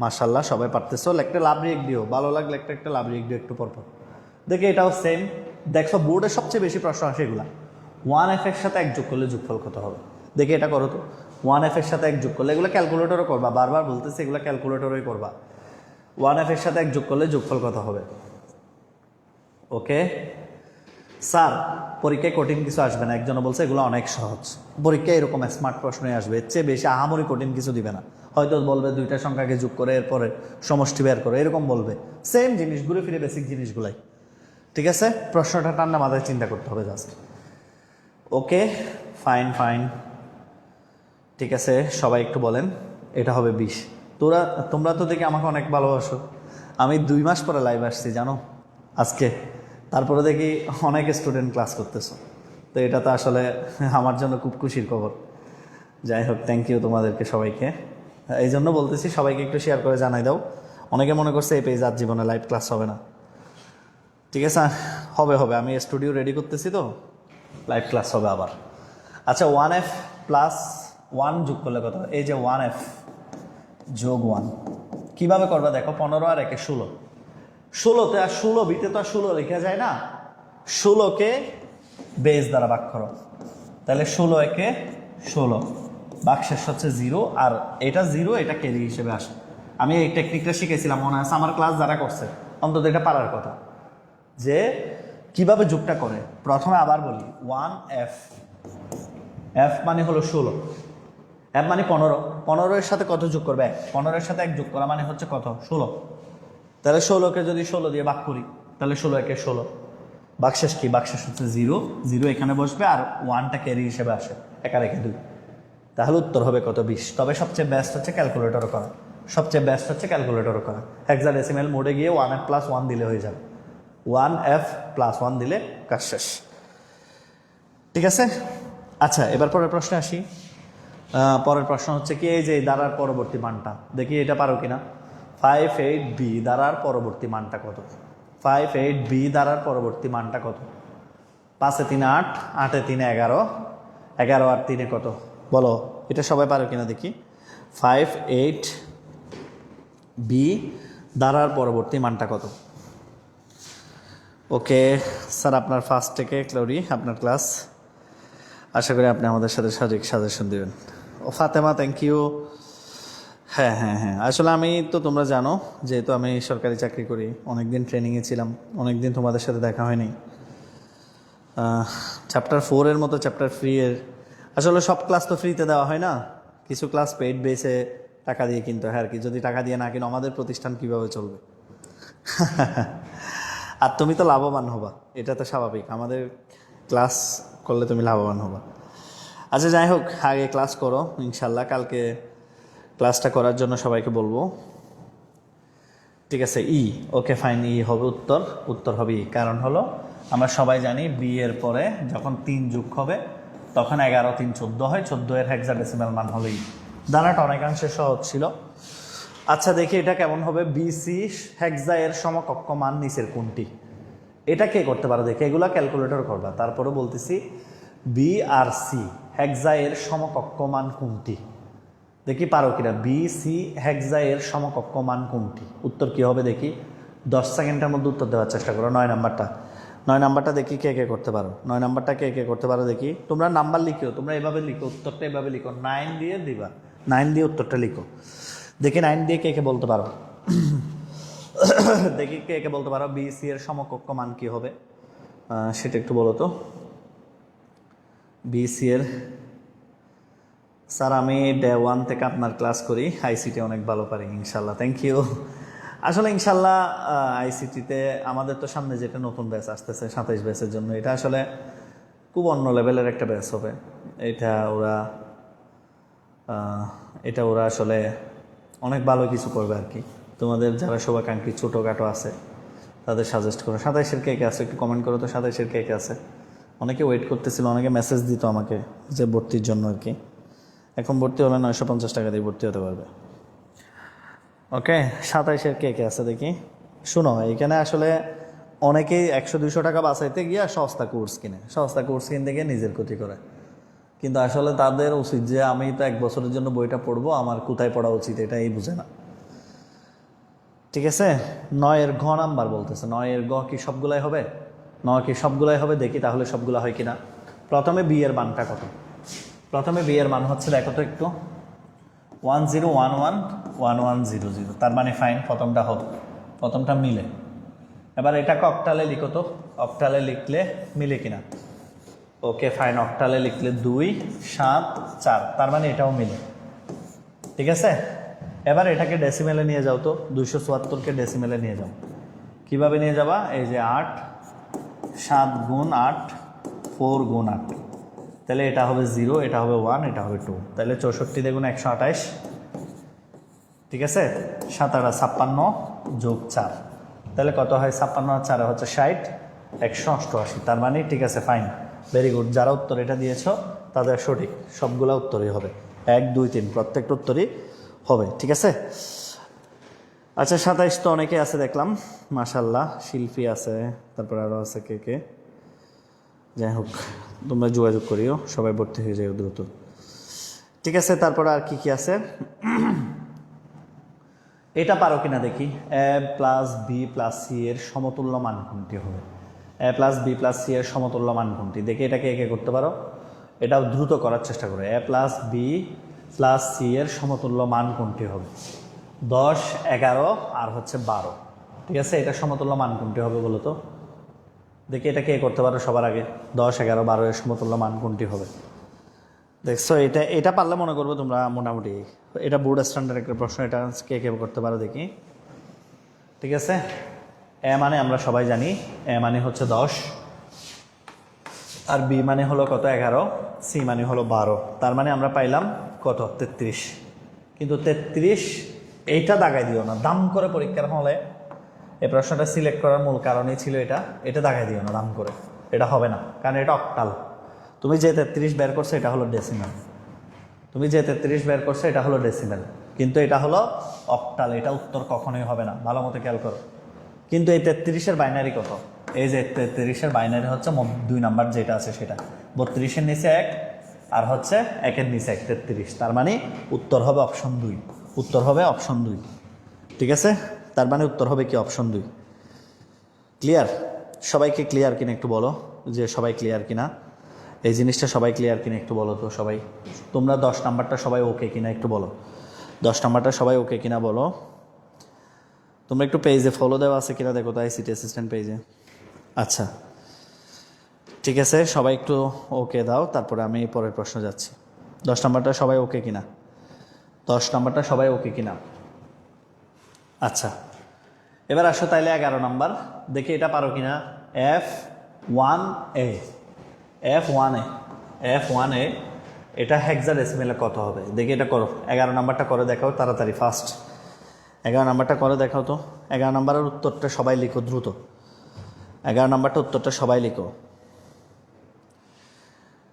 মাশাআল্লাহ, সবাই পারতেছো। একটা লাভ রিয়েক্ট দিও, ভালো লাগলে একটা লাভ রিয়েক্ট দিও একটু পরপর। দেখে এটাও সেম, দেখো বোর্ডে সবচেয়ে বেশি প্রশ্ন আসে এগুলা, 1f এর সাথে 1 যোগ করলে যোগফল কত হবে। দেখে এটা করো তো, 1f এর সাথে 1 যোগ করলে, এগুলো ক্যালকুলেটরও করবা, বারবার বলতেছি এগুলো ক্যালকুলেটরই করবা। 1f এর সাথে 1 যোগ করলে যোগফল কত হবে। ওকে স্যার, পরীক্ষায় কঠিন কিছু আসবে না, একজনে বলছে এগুলো অনেক সহজ, পরীক্ষায় এরকম স্মার্ট প্রশ্নই আসবে, এর চেয়ে বেশি আহামরি কঠিন কিছু দিবে না। হয়তো বলবে দুইটা সংখ্যাকে যোগ করে এরপরে সমষ্টি বের করে, এরকম বলবে, সেম জিনিস, ঘুরে ফিরে বেসিক জিনিসগুলাই, ঠিক আছে। প্রশ্নটা ঠান্ডা মাথায় চিন্তা করতে হবে জাস্ট। ওকে ফাইন ফাইন, ঠিক আছে, সবাই একটু বলেন এটা হবে 20। তোমরা তো দেখি আমাকে অনেক ভালোবাসো, আমি 2 মাস পরে লাইভ আসছি জানো আজকে, তারপরে দেখি অনেক স্টুডেন্ট ক্লাস করতেছো, তো এটা তো আসলে আমার জন্য খুব খুশির খবর। যাই হোক, থ্যাংক ইউ তোমাদেরকে সবাইকে, এই জন্য বলতেছি সবাইকে একটু শেয়ার করে জানাই দাও। অনেকে মনে করছে এই পেজ আর জীবনে লাইভ ক্লাস হবে না, ঠিক আছে, হবে হবে, আমি স্টুডিও রেডি করতেছি তো, লাইভ ক্লাস হবে আবার। আচ্ছা, 1f প্লাস 1 যোগ করলে কত? এই যে 1f যোগ 1 কীভাবে করবে দেখো, 15 আর 1 16, 16তে আর 16 বিতে তো আর 16 লেখা যায় না, 16কে বেস দ্বারা ভাগ করো, তাহলে 16 একে 16, বাক্সের হচ্ছে 0, আর এটা 0, এটা ক্যারি হিসেবে আসে। আমি এই টেকনিকটা শিখেছিলাম, মনে আছে আমার ক্লাস যারা করছে অন্তত এটা পারার কথা, যে কিভাবে যোগটা করে। প্রথমে আবার বলি, 1f, f মানে হলো 16, f মানে 15, 15 এর সাথে কত যোগ করবে? 15 এর সাথে 1 যোগ করা মানে হচ্ছে কত? 16। তাহলে 16কে যদি 16 দিয়ে ভাগ করি, তাহলে 16 একে 16, বাক্সেস কি? বাক্সেস হচ্ছে 0, 0 এখানে বসবে, আর 1টা ক্যারি হিসেবে আসে, একা রেখে 2, তাহলে উত্তর হবে কত? 20। তবে সবচেয়ে বেস্ট হচ্ছে ক্যালকুলেটর করা, সবচেয়ে বেস্ট হচ্ছে ক্যালকুলেটর করা। হেক্সাডেসিমাল মোডে গিয়ে 1f প্লাস 1 দিলে হয়ে যাবে, 1f প্লাস 1 দিলে কাজ শেষ, ঠিক আছে। আচ্ছা, এবার পরের প্রশ্নে আসি। পরের প্রশ্ন হচ্ছে কি, এই যে দ্বারার পরবর্তী মানটা দেখি, এটা পারো কিনা। 58b দ্বারার পরবর্তী মানটা কত? 58b দ্বারার পরবর্তী মানটা কত? 5 এ 3 8, 8 এ 3 11, 11 আর 3 কত বলো, এটা সবাই পারো কিনা দেখি। 58b দ্বারার পরবর্তী মানটা কত? ওকে স্যার, আপনার ফার্স্ট থেকে ক্লোরি আপনার ক্লাস, আশা করি আপনি আমাদের সাথে সঠিক সাজেশন দেবেন। ও ফাতেমা, থ্যাংক ইউ। হ্যাঁ হ্যাঁ হ্যাঁ, আসলে আমি তো, তোমরা জানো যেহেতু আমি সরকারি চাকরি করি, অনেকদিন ট্রেনিংয়ে ছিলাম, অনেকদিন তোমাদের সাথে দেখা হয়নি। চ্যাপ্টার 4-এর মতো চ্যাপ্টার 3-এর আসলে সব ক্লাস তো ফ্রিতে দেওয়া হয় না, কিছু ক্লাস পেইড বেসে টাকা দিয়ে কিনতে হয় আর কি। যদি টাকা দিয়ে না কিনো, আমাদের প্রতিষ্ঠান কিভাবে চলবে? আর তুমি তো লাভবান হবা, এটা তো স্বাভাবিক, আমাদের ক্লাস করলে তুমি লাভবান হবা। আচ্ছা যাই হোক, আগে ক্লাস করো ইনশাল্লাহ, কালকে ক্লাসটা করার জন্য সবাইকে বলবো, ঠিক আছে। ওকে ফাইন, হবে উত্তর, উত্তর হবে কারণ হলো আমরা সবাই জানি বি এর পরে যখন 3 যোগ হবে তখন 11 3 14 হয়, 14 এর হেক্সাডেসিমাল মান হলো ধারণাটা অনেকাংশে সহজ ছিল। আচ্ছা দেখি এটা কেমন হবে, বিসি হেক্সা এর সমকক্ষ মান নিচের কোনটি? এটা কে করতে পারো দেখি, এগুলা ক্যালকুলেটর করবা, তারপরে বলতেছি বি আর সি হেক্সা এর সমকক্ষ মান কোনটি, দেখি পারো কিনা। বি সি হেক্সা এর সমকক্ষ মান কোনটি? উত্তর কি হবে দেখি, 10 সেকেন্ডের মধ্যে উত্তর দেওয়ার চেষ্টা করো। 9 নাম্বারটা দেখি কে কে করতে পারো, 9 নাম্বারটা কে কে করতে পারো দেখি। তোমরা নাম্বার লিখো, তোমরা এভাবে লিখো, উত্তরটা এভাবে লিখো, 9 দিয়ে দিবা, 9 দিয়ে উত্তরটা লিখো। দেখি 9 দিয়ে কে কে বলতে পারো, দেখি কে কে বলতে পারো বি সি এর সমকক্ষ মান কি হবে, সেটা একটু বলো তো। বি সি এর, স্যার আমি ডে 1 থেকে আপনার ক্লাস করি, আইসিটি অনেক ভালো পারি ইনশাল্লাহ, থ্যাংক ইউ। আসলে ইনশাল্লাহ আইসিটিতে আমাদের তো সামনে যেটা নতুন ব্যাচ আসতেছে 27 ব্যাচের জন্য, এটা আসলে খুব অন্য লেভেলের একটা ব্যাচ হবে। এটা ওরা এটা ওরা আসলে অনেক ভালো কিছু করবে আর কি। তোমাদের যারা শুভাকাঙ্ক্ষী ছোটোখাটো আছে তাদের সাজেস্ট করো। 27-এর কে কে আছে একটু কমেন্ট করো তো, 27-এর কে কে আছে। অনেকে ওয়েট করতেছিল, অনেকে মেসেজ দিত আমাকে যে ভর্তির জন্য আর কি। এখন ভর্তি হলে 950 টাকা দিয়ে ভর্তি হতে পারবে। ওকে, 27-এর কে কে আছে দেখি। শুনো, এখানে আসলে অনেকেই 100-200 টাকা বাঁচাইতে গিয়ে সস্তা কোর্স কিনে, সস্তা কোর্স কিনতে গিয়ে নিজের ক্ষতি করে। কিন্তু আসলে তাদের উচিত যে আমি তো 1 বছরের জন্য বইটা পড়বো, আমার কোথায় পড়া উচিত এটাই বুঝে না। ঠিক আছে, 9-এর ঘ নাম্বার বলতেছে। 9-এর গ কি সবগুলাই হবে? 9 কি সবগুলাই হবে? দেখি তাহলে সবগুলা হয় কিনা। প্রথমে বি এর মানটা কত? প্রথমে বি এর মান হচ্ছে, দেখো তো একটু, 10111100, তার মানে ফাইন, প্রথমটা হোক, প্রথমটা মিলে। এবার এটাকে অক্টালে লিখো তো, অক্টালে লিখলে মিলে কিনা। ওকে ফাইন, অক্টালে লিখলে 2 7 4, তার মানে এটাও মিলে। ঠিক আছে, এবার এটাকে ডেসিমেলে নিয়ে যাও তো, 274কে ডেসিমেলে নিয়ে যাও। কিভাবে নিয়ে যাবা? এই যে 8 7 গুণ 8 4 গুণ 8, তাহলে এটা হবে 0, এটা হবে 1, এটা হবে 2, তাহলে 64 দেখুন 128। ঠিক আছে, 7 8 56 যোগ 4, তাহলে কত হয়? 56 আর 4 হচ্ছে 60, 188। তার মানে ঠিক আছে, ফাইন, ভেরি গুড। যারা উত্তর এটা দিয়েছ তাদের সঠিক, সবগুলা উত্তরই হবে, 1 2 3 প্রত্যেকটা উত্তরই হবে। ঠিক আছে, আচ্ছা 27 তো অনেকে আছে দেখলাম, মাশাল্লাহ। শিল্পী আছে, তারপর আরও আছে কে কে, যাই হোক তোমরা যোগাযোগ করিও, সবাই ভর্তি হয়ে যায় দ্রুত। ঠিক আছে, তারপর আর কি কি আছে এটা পারো কিনা দেখি। a plus B plus C এর সমতুল্য মান কোনটি হবে? a plus B plus C এর সমতুল্য মান কোনটি? দেখি এটাকে একে করতে পারো, এটাও দ্রুত করার চেষ্টা করো। a plus B plus C এর সমতুল্য মান কোনটি হবে? 10 11 আর হচ্ছে 12। ঠিক আছে, এটা সমতুল্য মান কোনটি হবে বলো তো? দেখি এটা কে করতে পারো সবার আগে, 10 11 12 এর সমতুল্য মান কোনটি হবে? দেখছো, এটা পারলে মনে করবো তোমরা মোটামুটি, এটা বোর্ড স্ট্যান্ডার্ড একটা প্রশ্ন, এটা কে কে করতে পারো দেখি। ঠিক আছে, এ মানে আমরা সবাই জানি, এ মানে হচ্ছে 10, আর বি মানে হলো কত? 11, সি মানে হলো 12, তার মানে আমরা পাইলাম কত? 33। কিন্তু 33 এইটা দাগাই দিও না, দাম করে পরীক্ষার হলে। এই প্রশ্নটা সিলেক্ট করার মূল কারণই ছিল এটা দাগাই দিও না দাম করে, এটা হবে না, কারণ এটা অক্টাল। তুমি যে 33 বের করছো এটা হলো ডেসিমেল, তুমি যে 33 বের করছো এটা হলো ডেসিমেল, কিন্তু এটা হলো অক্টাল, এটা উত্তর কখনোই হবে না, ভালো মতো খেয়াল করো। কিন্তু এই 33-এর বাইনারি কত? এই যে 33-এর বাইনারি হচ্ছে 2 নাম্বার যেটা আছে সেটা, 32-এর নিচে 1 আর হচ্ছে 1-এর নিচে 1, 33। তার মানে উত্তর হবে অপশন 2, উত্তর হবে অপশন 2। ঠিক আছে, তার মানে উত্তর হবে কি? অপশন 2। ক্লিয়ার? সবাইকে ক্লিয়ার কিনা একটু বলো, যে সবাই ক্লিয়ার কিনা এই জিনিসটা, সবাই ক্লিয়ার কিনা একটু বলো তো সবাই। তোমরা 10 নাম্বারটা সবাই ওকে কিনা একটু বলো, 10 নাম্বারটা সবাই ওকে কিনা বলো। তোমরা একটু পেজে ফলো দেওয়া আছে কিনা দেখো তো, আইসিটি অ্যাসিস্ট্যান্ট পেজে। আচ্ছা ঠিক আছে, সবাই একটু ওকে দাও, তারপরে আমি পরের প্রশ্ন যাচ্ছি। 10 নাম্বারটা সবাই ওকে কিনা, 10 নাম্বারটা সবাই ওকে কিনা। আচ্ছা, এবার আসো তাইলে 11 নাম্বার, দেখি এটা পারো কিনা। F1A, F1A, F1A এটা হেক্সাডেসিমেলে কত হবে? দেখি এটা করো, 11 নাম্বারটা করে দেখাও তাড়াতাড়ি, ফাস্ট। 11 নাম্বারটা করে দেখাও তো। 11 নাম্বারের উত্তরটা সবাই লিখো দ্রুত, 11 নাম্বারটা উত্তরটা সবাই লিখো।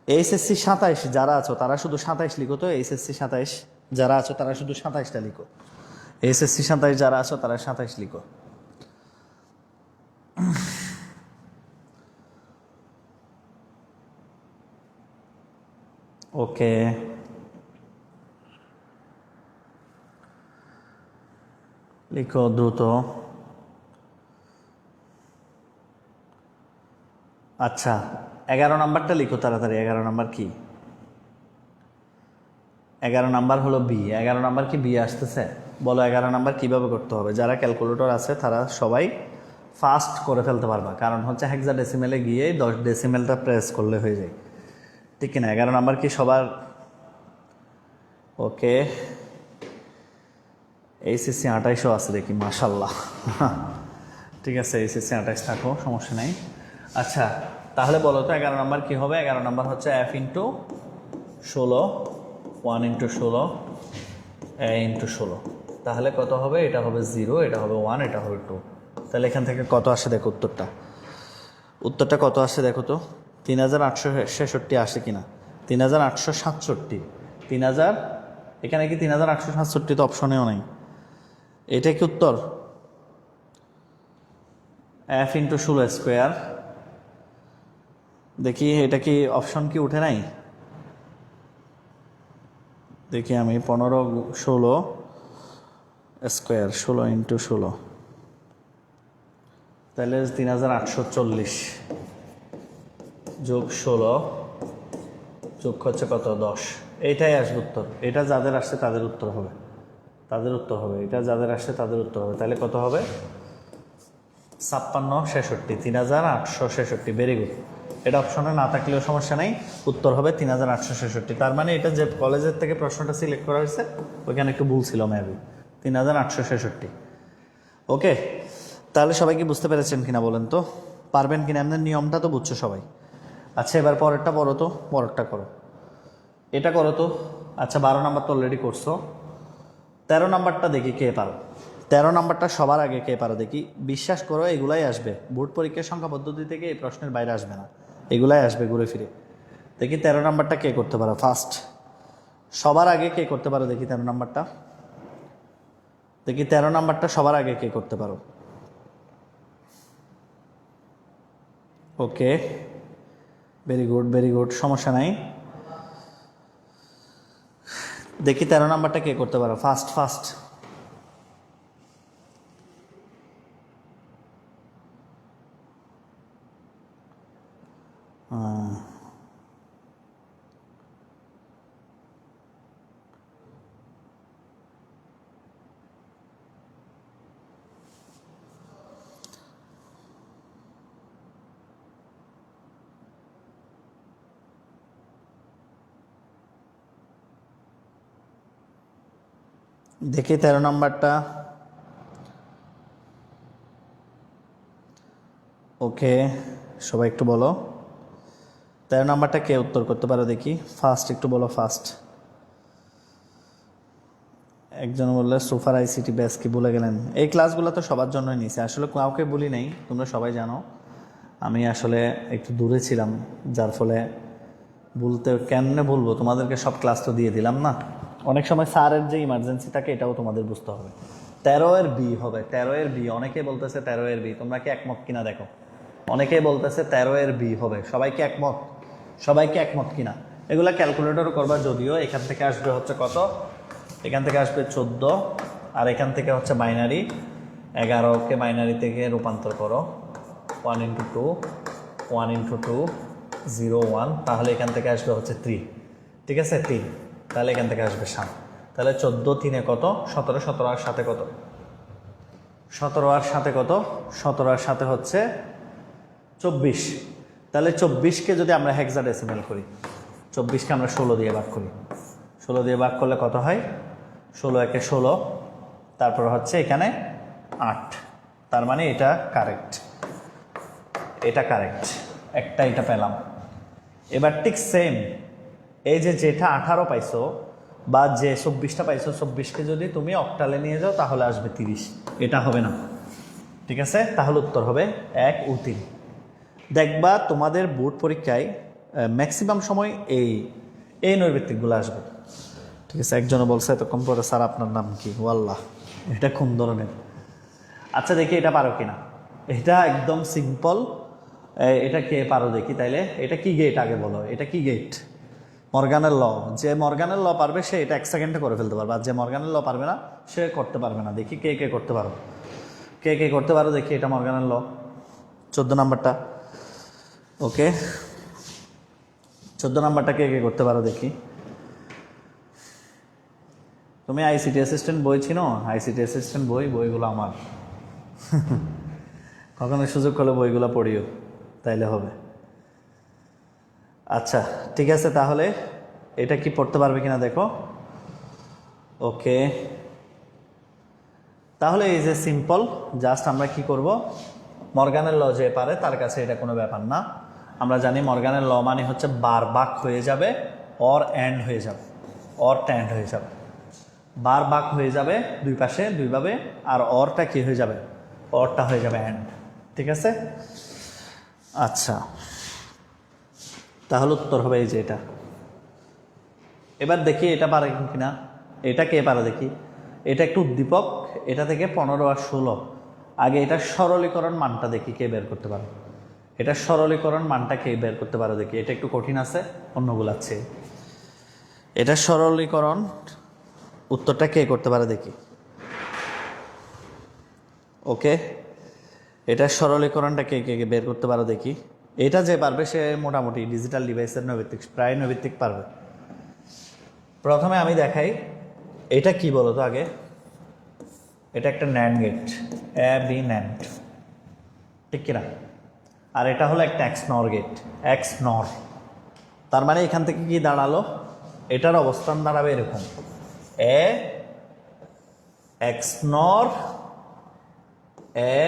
এইচএসসি 27 যারা আছো তারা শুধু 27 লিখো তো, এইচএসসি 27 যারা আছো তারা শুধু 27টা লিখো, এইচএসসি 27 যারা আছো তারা 27 লিখো। ওকে, লিখো দ্রুত। আচ্ছা 11 নাম্বারটা লিখো তাড়াতাড়ি। 11 নাম্বার কি? 11 নাম্বার হলো বি। 11 নাম্বার কি বি আসতেছে? বলো 11 নাম্বার কিভাবে করতে হবে? যারা ক্যালকুলেটর আছে তারা সবাই ফাস্ট করে ফেলতে পারবা, কারণ হচ্ছে হেক্সাডেসিমেলে গিয়ে 10 ডেসিমেলটা প্রেস করলে হয়ে যায়, ঠিক কিনা? 11 নাম্বার কি সবার ওকে? এইচএসসি 28ও আছে দেখি, মাশাল্লাহ। ঠিক আছে, এইচএসসি 28 থাকো, সমস্যা নেই। আচ্ছা তাহলে বলো তো 11 নাম্বার কি হবে? 11 নাম্বার হচ্ছে F × 16 1 ইন্টু 16 a ইন্টু 16, তাহলে কত হবে? এটা হবে 0, এটা হবে 1, এটা হবে 2। তাহলে এখান থেকে কত আসে দেখো উত্তরটা কত আসে দেখো তো। 3866 আসে কিনা? 3867, 3000, এখানে কি 3867 তো অপশনেও নাই। এটা কি উত্তর? f ইন্টু 16 স্কোয়ার, দেখি এটা কি অপশন কি উঠে নাই? দেখি আমি 15 16 স্কোয়ার, 16 ইন্টু 16, তাহলে 3840 যোগ 16 যোগ হচ্ছে কত? 10। এইটাই আসবে উত্তর। এটা যাদের আসছে তাদের উত্তর হবে, এটা যাদের আসছে তাদের উত্তর হবে। তাহলে কত হবে? 5666, 3866। Very good. এটা অপশনে না থাকলেও সমস্যা নেই, উত্তর হবে 3866। তার মানে এটা যে কলেজের থেকে প্রশ্নটা সিলেক্ট করা হয়েছে ওইখানে একটু ভুল ছিল মেবি, 3866। ওকে, তাহলে সবাই কি বুঝতে পেরেছেন কিনা বলেন তো? পারবেন কিনা? আপনার নিয়মটা তো বুঝছো সবাই। আচ্ছা, এবার পরেরটা পড়ো তো, পরেরটা করো, এটা করো তো। আচ্ছা, 12 নাম্বার তো অলরেডি করছো, 13 নাম্বারটা দেখি কে পারো। 13 নাম্বারটা সবার আগে কে পারো দেখি। বিশ্বাস করো এগুলাই আসবে বোর্ড পরীক্ষার সংখ্যা পদ্ধতি থেকে, এই প্রশ্নের বাইরে আসবে না, এগুলাই আসবে ঘুরে ফিরে। দেখি 13 নাম্বারটা কে করতে পারো ফার্স্ট, সবার আগে কে করতে পারো দেখি 13 নাম্বারটা। দেখি 13 নাম্বারটা সবার আগে কে করতে পারো। ওকে, ভেরি গুড, ভেরি গুড, সমস্যা নাই। দেখি 13 নাম্বারটা কে করতে পারো ফার্স্ট। দেখি 13 নাম্বারটা। ওকে, সবাই একটু বলো 13 নাম্বারটা কে উত্তর করতে পারো দেখি ফার্স্ট, একটু বলো ফার্স্ট। একজন বললে সুফার আইসিটি ব্যাস, কি ভুলে গেলেন? এই ক্লাসগুলো তো সবার জন্যই নিয়েছে, আসলে কাউকে বলি নেই, তোমরা সবাই জানো। আমি আসলে একটু দূরে ছিলাম, যার ফলে কেমনে বলবো তোমাদেরকে, সব ক্লাস তো দিয়ে দিলাম না। অনেক সময় স্যারের যে ইমার্জেন্সি থাকে এটাও তোমাদের বুঝতে হবে। 13 এর বি হবে, 13 এর বি। অনেকে বলতেছে 13 এর বি, তোমরা কি একমত কিনা দেখো। অনেকেই বলতেছে 13 এর বি হবে, সবাইকে একমত কিনা? এগুলা ক্যালকুলেটর করবা, যদিও এখান থেকে আসবে হচ্ছে কত, এখান থেকে আসবে 14, আর এখান থেকে হচ্ছে বাইনারি 11কে বাইনারি থেকে রূপান্তর করো, 1 ইন্টু 2, 1 ইন্টু 2, 0 1, তাহলে এখান থেকে আসবে হচ্ছে 3, ঠিক আছে 3, তাহলে এখান থেকে আসবে 7। তাহলে 14 3 কত? 17, 17 আর সাথে কত? 17 আর সাথে কত? 17 আর সাথে হচ্ছে 24। তাহলে 24কে যদি আমরা হেক্সাডেসিমাল করি, 24কে আমরা 16 দিয়ে ভাগ করি, 16 দিয়ে ভাগ করলে কত হয়? 16 একে 16, তারপর হচ্ছে এখানে 8। তার মানে এটা কারেক্ট, এটা পেলাম। এবার ঠিক সেম, এই যেটা 18 পাইছো বা যে 24টা পাইছো, 24কে যদি তুমি অক্টালে নিয়ে যাও তাহলে আসবে 30, এটা হবে না, ঠিক আছে? তাহলে উত্তর হবে 1 ও 3। দেখবা তোমাদের বোর্ড পরীক্ষায় ম্যাক্সিমাম সময় এই নৈর্ব্যক্তিকগুলো আসবে, ঠিক আছে? একজনে বলছে এতক্ষণ পরে, স্যার আপনার নাম কি? ওয়াল্লাহ, এটা কোন ধরনের? আচ্ছা দেখি এটা পারো কিনা। এটা একদম সিম্পল, এটা কে পারো দেখি। তাইলে এটা কি গেট আগে বলো, এটা কি গেট? মর্গানের ল। যে মর্গানের ল পারবে সে এটা 1 সেকেন্ডে করে ফেলতে পারবে, আর যে মর্গানের ল পারবে না সে করতে পারবে না। দেখি কে কে করতে পারো, দেখি এটা মর্গানের ল। 14 নাম্বারটা, ওকে, 14 নাম্বারটা কে কে করতে পারো দেখি। তুমি আইসিটি অ্যাসিস্ট্যান্ট বই চিনো? আইসিটি অ্যাসিস্ট্যান্ট বইগুলো আমার কখনো সুযোগ হলে বইগুলো পড়িও, তাইলে হবে। আচ্ছা ঠিক আছে, তাহলে এটা কি পড়তে পারবে কিনা দেখো। ওকে, তাহলে এই যে সিম্পল, জাস্ট আমরা কি করব, মর্গানের ল যে পারে তার কাছে এটা কোনো ব্যাপার না। আমরা জানি মর্গানের ল মানে হচ্ছে বার বাক হয়ে যাবে, অর এন্ড হয়ে যাবে, অরটা অ্যান্ড হয়ে যাবে, বার বাক হয়ে যাবে দুই পাশে দুইভাবে, আর অরটা কি হয়ে যাবে, অরটা হয়ে যাবে অ্যান্ড। ঠিক আছে, আচ্ছা তাহলে উত্তর হবে এই যে এটা। এবার দেখি এটা পারে কিনা, এটা কে পারে দেখি। এটা একটু উদ্দীপক, এটা থেকে 15 আর 16, আগে এটা সরলীকরণ মানটা দেখি কে বের করতে পারে। এটা সরলীকরণ মানটা কে বের করতে পারে দেখি। এটা একটু কঠিন আছে অন্যগুলো আছে। এটা সরলীকরণ উত্তরটা কে করতে পারে দেখি। ওকে, এটা সরলীকরণটা কে কে বের করতে পারে দেখি। এটা যে পারবে সে মোটামুটি ডিজিটাল ডিভাইসের নৈবিত্তিক প্রায় নৈবিত্তিক পারবে। প্রথমে আমি দেখাই এটা কি বলতো আগে। এটা একটা NAND gate, A B NAND, ঠিক কিনা। আর এটা হলো একটা এক্স নর গেট, এক্স নর। তার মানে এখান থেকে কি দাঁড়ালো, এটার অবস্থান দাঁড়াবে এরকম, এ এক্স নর এ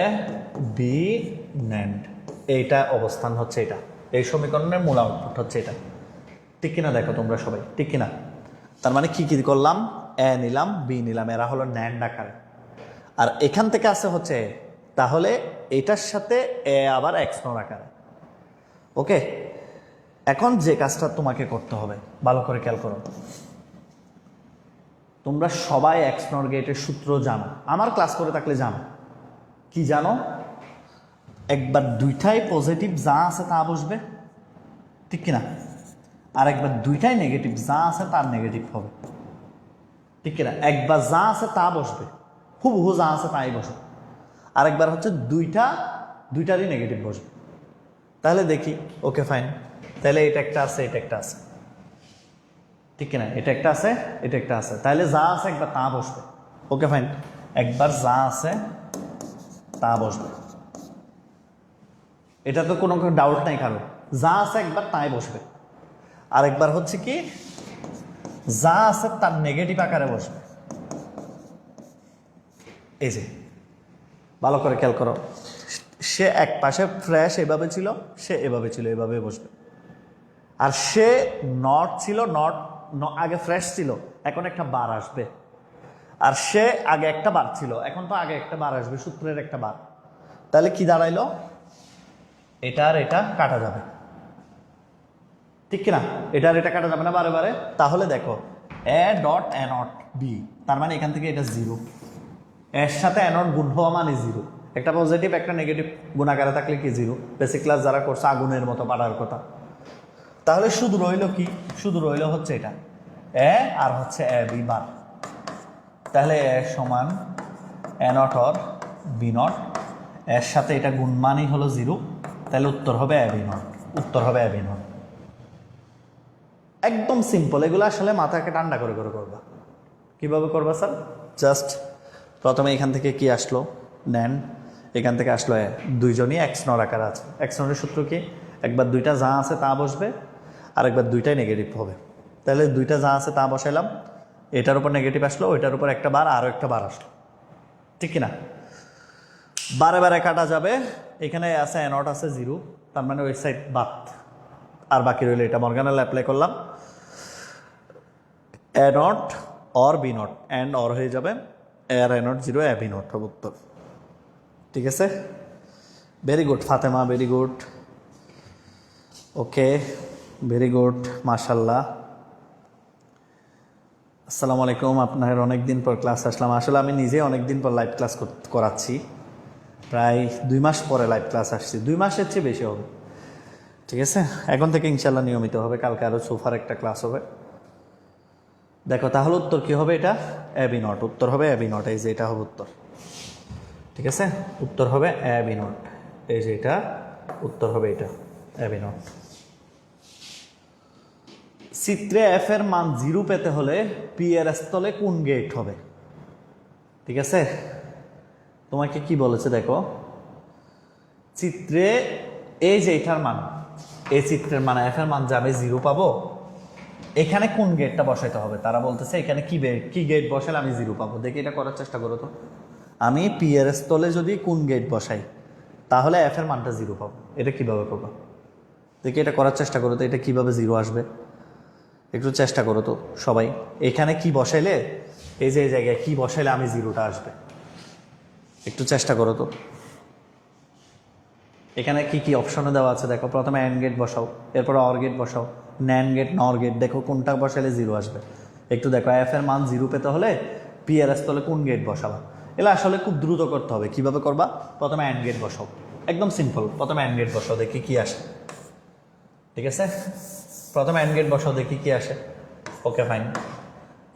বি ন্যান্ড, এইটা অবস্থান হচ্ছে এটা। এই সমীকরণের মূল আউটপুট হচ্ছে এটা, ঠিক কিনা দেখো তোমরা সবাই, ঠিক কিনা। তার মানে কি কি করলাম, এ নিলাম বি নিলাম, এরা হলো ন্যান্ড আকারে, আর এখান থেকে আসে হচ্ছে এ। তাহলে এটার সাথে এ আবার এক্স নর আকারে। ওকে, এখন যে কাজটা তোমাকে করতে হবে ভালো করে খেয়াল করো। তোমরা সবাই এক্স নর গেটের সূত্র জানো, আমার ক্লাস করে থাকলে জানো। কি জানো, একবার দুইটাই পজিটিভ যা আছে তা বসবে, ঠিক কিনা, আর একবার দুইটাই নেগেটিভ যা আছে তার নেগেটিভ হবে, ঠিক কিনা। একবার যা আছে তা বসবে, হুবহু যা আছে তাই বসবে, আরেকবার হচ্ছে দুইটারই নেগেটিভ বসবে। তাহলে দেখি, ওকে ফাইন, তাহলে এটা একটা আছে এটা একটা আছে, ঠিক কিনা, এটা একটা আছে এটা একটা আছে, তাহলে যা আছে একবার তা বসবে। ওকে ফাইন, একবার যা আছে তা বসবে, এটা তো কোনো ডাউট নাই কারো, যা আছে একবার তাই বসবে। আরেকবার হচ্ছে কি, যা আছে তার নেগেটিভ আকারে বসবে। এই যে ভালো করে খেয়াল করো, সে এক পাশে ফ্রেশ এভাবে ছিল, সে এভাবে ছিল, এভাবে বসবে। আর সে নট ছিল, নট আগে ফ্রেশ ছিল, এখন একটা বার আসবে। আর সে আগে একটা বার ছিল, এখন তো আগে একটা বার আসবে, সূত্রের একটা বার। তাহলে কি দাঁড়াইলো, এটা আর এটা কাটা যাবে, ঠিক কিনা, এটা আর এটা কাটা যাবে না বারে বারে। তাহলে দেখো A dot A not B, তার মানে এখান থেকে এটা জিরো, এর সাথে এ নট গুণ হওয়া মানে জিরো। একটা পজিটিভ একটা নেগেটিভ গুণাকারে থাকলে কি জিরো। বেসিক ক্লাস যারা করছে আগুনের মতো পাঠার কথা। তাহলে শুধু রইল কি, শুধু রইল হচ্ছে এটা এ আর হচ্ছে এ বি বার। তাহলে এ সমান এ নট অর বি নট, এর সাথে এটা গুণ মানই হলো জিরো, তাহলে উত্তর হবে এ বি নট, উত্তর হবে এ বি নট। একদম সিম্পল, এগুলো আসলে মাথাকে ঠান্ডা করে করে করবা। কিভাবে করবা স্যার, জাস্ট প্রথমে এখান থেকে কি আসলো নেন, এখান থেকে আসলো এ, দুইজনই এক্স নর আকার আছে। এক্স নরের সূত্র কি, একবার দুইটা যা আছে তা বসবে, আর একবার দুইটাই নেগেটিভ হবে। তাহলে দুইটা যা আছে তা বসাইলাম, এটার উপর নেগেটিভ আসলো, ওইটার উপর একটা বার, আরও একটা বার আসলো, ঠিক কিনা। বারে বারে কাটা যাবে, এখানে আছে এ নট আছে জিরো, তার মানে ওই সাইড বাদ, আর বাকি রইল এটা। মর্গানাল অ্যাপ্লাই করলাম, A not or B not, and or হয়ে যাবে, এর A not zero, A B not হবে উত্তর। ঠিক আছে, very good Fatema, very good, okay very good, মাশাল্লাহ। আসসালামু আলাইকুম, আপনার অনেক দিন পর ক্লাস আসলাম। আসলে আমি নিজে অনেক দিন পর লাইভ ক্লাস করাচ্ছি, প্রায় 2 মাস পরে লাইভ ক্লাস আসছি, 2 মাসের চেয়ে বেশি হবে। ঠিক আছে, এখন থেকে ইনশাল্লাহ নিয়মিত হবে, কালকে আরও সোফার একটা ক্লাস হবে। দেখো তাহলে উত্তর কি হবে, এটা এ বি নট, উত্তর হবে এ বি নট, এই যে এটা হবে উত্তর। ঠিক আছে, উত্তর হবে এ বি নট, এই যে এটা উত্তর হবে, এটা এ বি নট। চিত্রে এফ এর মান 0 পেতে হলে পি এর স্থলে কোন গেট হবে। ঠিক আছে, তোমাকে কি বলেছে দেখো, চিত্রে এই যে এটার মান, এই চিত্রের মান এফ এর মান যাবে 0 পাবো, এখানে কোন গেটটা বসাইতে হবে। তারা বলতেছে এখানে কি গেট বসালে আমি 0 পাবো। দেখি এটা করার চেষ্টা করো তো, আমি পি এর স্থলে যদি কোন গেট বসাই তাহলে এফ এর মানটা 0 পাবো। এটা কিভাবে করবো দেখি, এটা করার চেষ্টা করো তো, এটা কিভাবে 0 আসবে। একটু চেষ্টা করো তো সবাই, এখানে কি বসাইলে, এই যে এই জায়গায় কি বসাইলে আমি জিরোটা আসবে, একটু চেষ্টা করো তো। এখানে কি কি অপশনে দেওয়া আছে দেখো, প্রথমে অ্যান্ড গেট বসাও, এরপরে অর গেট বসাও, ন্যান্ড গেট, নর গেট, দেখো কোনটা বসাইলে জিরো আসবে। একটু দেখো এফ এর মান জিরো পেতে হলে পি আর এস তাহলে কোন গেট বসাবা, এগুলো আসলে খুব দ্রুত করতে হবে। কিভাবে করবা, প্রথমে অ্যান্ড গেট বসাও, একদম সিম্পল, প্রথমে অ্যান্ড গেট বসাও দেখি কি আসে। ঠিক আছে, প্রথমে অ্যান্ড গেট বসাও দেখি কি আসে। ওকে ফাইন,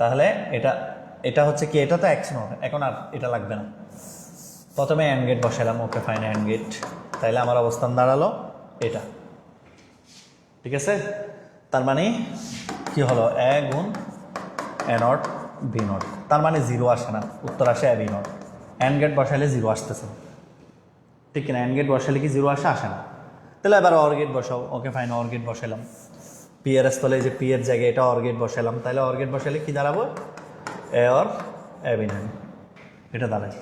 তাহলে এটা হচ্ছে কি, এটা তো এক্স নট, এখন আর এটা লাগবে না। প্রথমে অ্যান্ড গেট বসালাম, ওকে ফাইন অ্যান্ড গেট, তাইলে আমার অবস্থান দাঁড়ালো এটা। ঠিক আছে, তার মানে কি হলো, এ গুণ এ নট বি নট, তার মানে জিরো আসে না, উত্তর আসে A B not. And gate বসাইলে জিরো আসতেছে, ঠিক কিনা? অ্যান্ড গেট বসাইলে কি জিরো আসে না? তাহলে এবার অর গেট বসাও, ওকে ফাইন অর গেট বসালাম। পি এর এস তাহলে যে পি এর জায়গায় এটা অর গেট বসালাম, তাহলে অর গেট বসাইলে কি দাঁড়াবো, a or a B not, এটা দাঁড়ায়।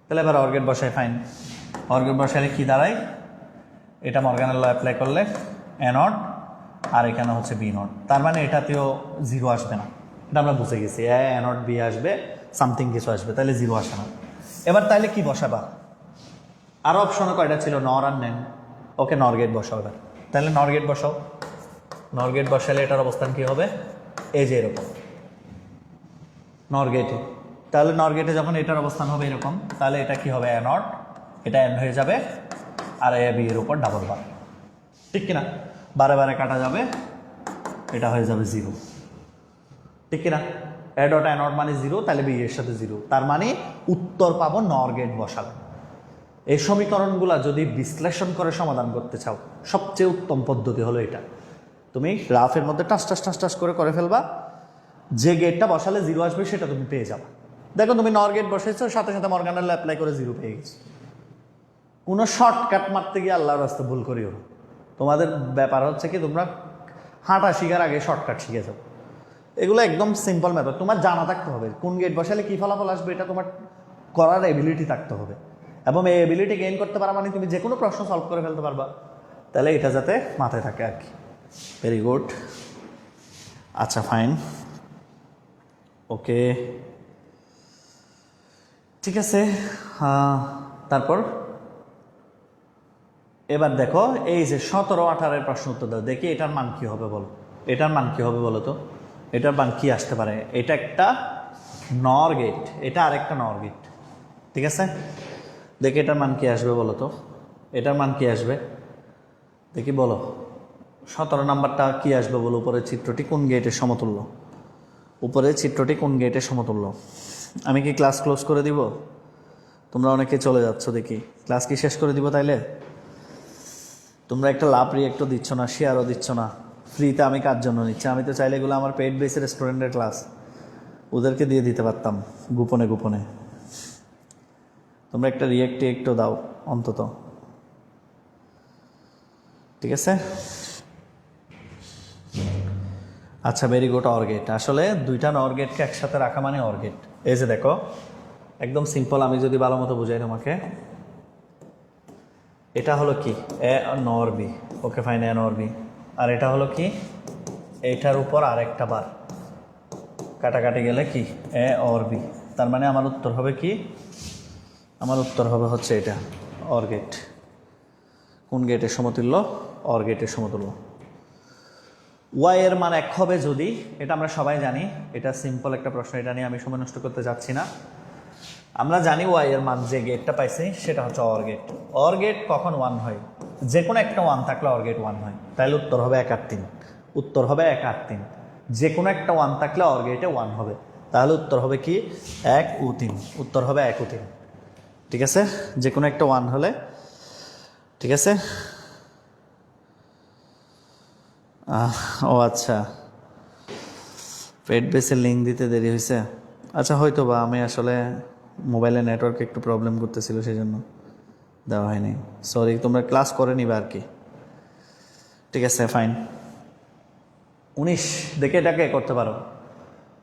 তাহলে এবার অর গেট বসাই, ফাইন অর গেট বসাইলে কি দাঁড়ায়, এটা মর্গানের ল অ্যাপ্লাই করলে এ নট আর এখানে হচ্ছে বি নট, তার মানে এটাতেও জিরো আসবে না, এটা আমরা বুঝে গেছি। এ নট বি আসবে, সামথিং কিছু আসবে, তাহলে জিরো আসে না। এবার তাহলে কি বসাবা, আরও অপশনে কয়টা ছিল, নর আর নেন, ওকে নর গেট বসাও এবার, তাহলে নর গেট বসাও। নর গেট বসালে এটার অবস্থান কি হবে, এই যে এরকম নর গেটে, তাহলে নর গেটে যখন এটার অবস্থান হবে এরকম, তাহলে এটা কি হবে, এ নট, এটা এন হয়ে যাবে, আর এ বি এর উপর ডাবল বার, ঠিক কিনা? বারে বারে কাটা যাবে, এটা হয়ে যাবে জিরো, ঠিক কিনা? এ ডট এ নট মানে জিরো, তাহলে বি এর সাথে জিরো, তার মানে উত্তর পাবো নর গেট বসালে। এই সমীকরণগুলা যদি বিশ্লেষণ করে সমাধান করতে চাও, সবচেয়ে উত্তম পদ্ধতি হলো এটা, তুমি রাফের মধ্যে টাস টাস টাস টাস করে ফেলবা, যে গেটটা বসালে জিরো আসবে সেটা তুমি পেয়ে যাবা। দেখো তুমি নর গেট বসেছো, সাথে সাথে মর্গানের ল অ্যাপ্লাই করে জিরো পেয়ে গেছো। কোনো শর্টকাট মারতে গিয়ে আল্লাহর রাস্তা ভুল করিও না। তোমাদের ব্যাপার হচ্ছে কি, তোমরা হাঁটা শিখার আগে শর্টকাট শিখে যাও। এগুলো একদম সিম্পল মেথড, তোমার জানা থাকতে হবে কোন গেট বসালে কী ফলাফল আসবে, এটা তোমার করার এবিলিটি থাকতে হবে। এবং এই এবিলিটি গেইন করতে পারা মানে তুমি যে কোনো প্রশ্ন সলভ করে ফেলতে পারবা, তাহলে এটা যাতে মাথায় থাকে আর কি। ভেরি গুড, আচ্ছা ফাইন, ওকে ঠিক আছে। তারপর এবার দেখো, এই যে 17-18 প্রশ্ন উত্তর দাও, দেখি এটার মান কী হবে বলো, এটার মান কী হবে বলো তো, এটার মান কী আসতে পারে? এটা একটা নর গেট, এটা আরেকটা নর গেট, ঠিক আছে? দেখি এটার মান কী আসবে বলো তো, এটার মান কী আসবে দেখি বলো। 17 নাম্বারটা কী আসবে বলো, উপরের চিত্রটি কোন গেটের সমতুল্য, উপরের চিত্রটি কোন গেটের সমতুল্য? আমি কি ক্লাস ক্লোজ করে দিব? তোমরা অনেকে চলে যাচ্ছ, দেখি ক্লাস কি শেষ করে দিব? তাইলে তোমরা একটা লাভ রিয়েক্টও দিচ্ছ না, শেয়ারও দিচ্ছ না, ফ্রিতে আমি কার জন্য নিচ্ছি? আমি তো চাইলে এগুলো আমার পেড বেসের স্টুডেন্টের ক্লাস, ওদেরকে দিয়ে দিতে পারতাম গোপনে গোপনে। তোমরা একটা রিয়েক্টও দাও অন্তত, ঠিক আছে? আচ্ছা ভেরি গুড, অর গেট, আসলে দুইটা নর গেটকে একসাথে রাখা মানে অর গেট। এই যে দেখো একদম সিম্পল, আমি যদি ভালো মতো বুঝাই তোমাকে, এটা হলো কি এ নর বি, ওকে ফাইন এ নর বি, আর এটা হলো কি এইটার উপর আরেকটা বার, কাটাকাটি গেলে কি এ অর বি, তার মানে আমার উত্তর হবে কি, আমার উত্তর হবে হচ্ছে এটা অর গেট। কোন গেটের সমতুল্য? অর গেটের সমতুল্য। ওয়াই এর মান 1 হবে যদি, এটা আমরা সবাই জানি, এটা সিম্পল একটা প্রশ্ন, এটা নিয়ে আমি সময় নষ্ট করতে যাচ্ছি না। আমরা জানি ওয়াই এর মান যে গেটটা পাইছি সেটা হচ্ছে অর গেট। অর গেট কখন 1 হয়? যে কোনো একটা 1 থাকলে অর গেট 1 হয়, তাহলে উত্তর হবে 1 আর 3, উত্তর হবে 1 আর 3। যে কোনো একটা 1 থাকলে অর গেটে 1 হবে, তাহলে উত্তর হবে কি 1 ও 3, উত্তর হবে 1 ও 3, ঠিক আছে? যে কোনো একটা 1 হলে, ঠিক আছে? ও আচ্ছা, পেড বেসের লিঙ্ক দিতে দেরি হয়েছে, আচ্ছা হয়তো বা আমি আসলে মোবাইলে নেটওয়ার্ক একটু প্রবলেম করতেছিল, সেই জন্য দেওয়া হয়নি, সরি। তোমরা ক্লাস করে নিবা আর কি, ঠিক আছে ফাইন। 19 দেখে এটাকে করতে পারো।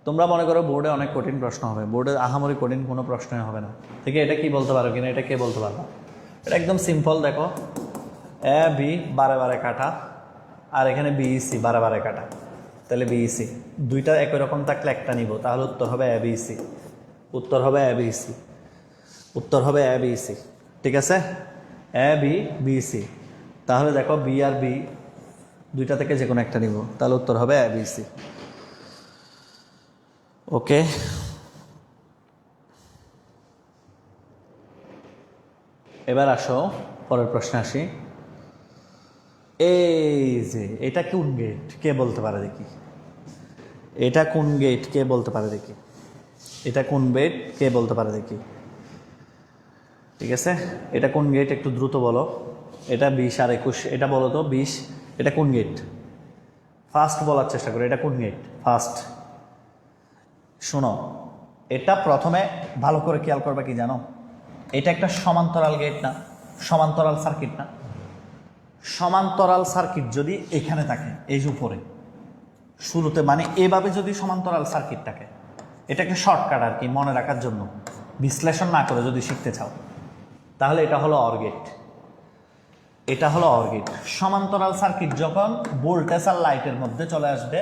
তোমরা মনে করো বোর্ডে অনেক কঠিন প্রশ্ন হবে, বোর্ডে আহামরি কঠিন কোনো প্রশ্নই হবে না, ঠিক আছে? এটা কি বলতে পারো কিনা, এটা কে বলতে পারবা? এটা একদম সিম্পল, দেখো এ বি বারে বারে কাটা, আর এখানে বি সি বারে বারে কাটা, তাহলে বিইসি। দুইটা একই রকম থাকলে একটা নিব, তাহলে উত্তর হবে এ বিইসি। উত্তর হবে এ বিইসি। উত্তর হবে এ বিইসি। ঠিক আছে, এ বি বিইসি। তাহলে দেখো বি আর বি দুইটা থেকে যে কোনো একটা নিব, তাহলে উত্তর হবে এ বিইসি। ওকে, এবার আসো পরের প্রশ্নে আসি। এই যে এটা কোন গেট কে বলতে পারে দেখি? এটা কোন গেট কে বলতে পারে দেখি? এটা কোন গেট কে বলতে পারে দেখি? ঠিক আছে, এটা কোন গেট একটু দ্রুত বলো। এটা 20 আর 21, এটা বলো তো 20, এটা কোন গেট? ফার্স্ট বলার চেষ্টা করো, এটা কোন গেট ফার্স্ট? শোনো, এটা প্রথমে ভালো করে খেয়াল করবে কি জানো, এটা একটা সমান্তরাল গেট না, সমান্তরাল সার্কিট না? সমান্তরাল সার্কিট যদি এখানে থাকে, এই যে উপরে শুরুতে, মানে এভাবে যদি সমান্তরাল সার্কিট থাকে, এটা একটা শর্টকাট আর কি মনে রাখার জন্য, বিশ্লেষণ না করে যদি শিখতে চাও, তাহলে এটা হলো অর গেট। এটা হলো অর গেট। সমান্তরাল সার্কিট যখন ভোল্টেজ আর লাইটের মধ্যে চলে আসবে,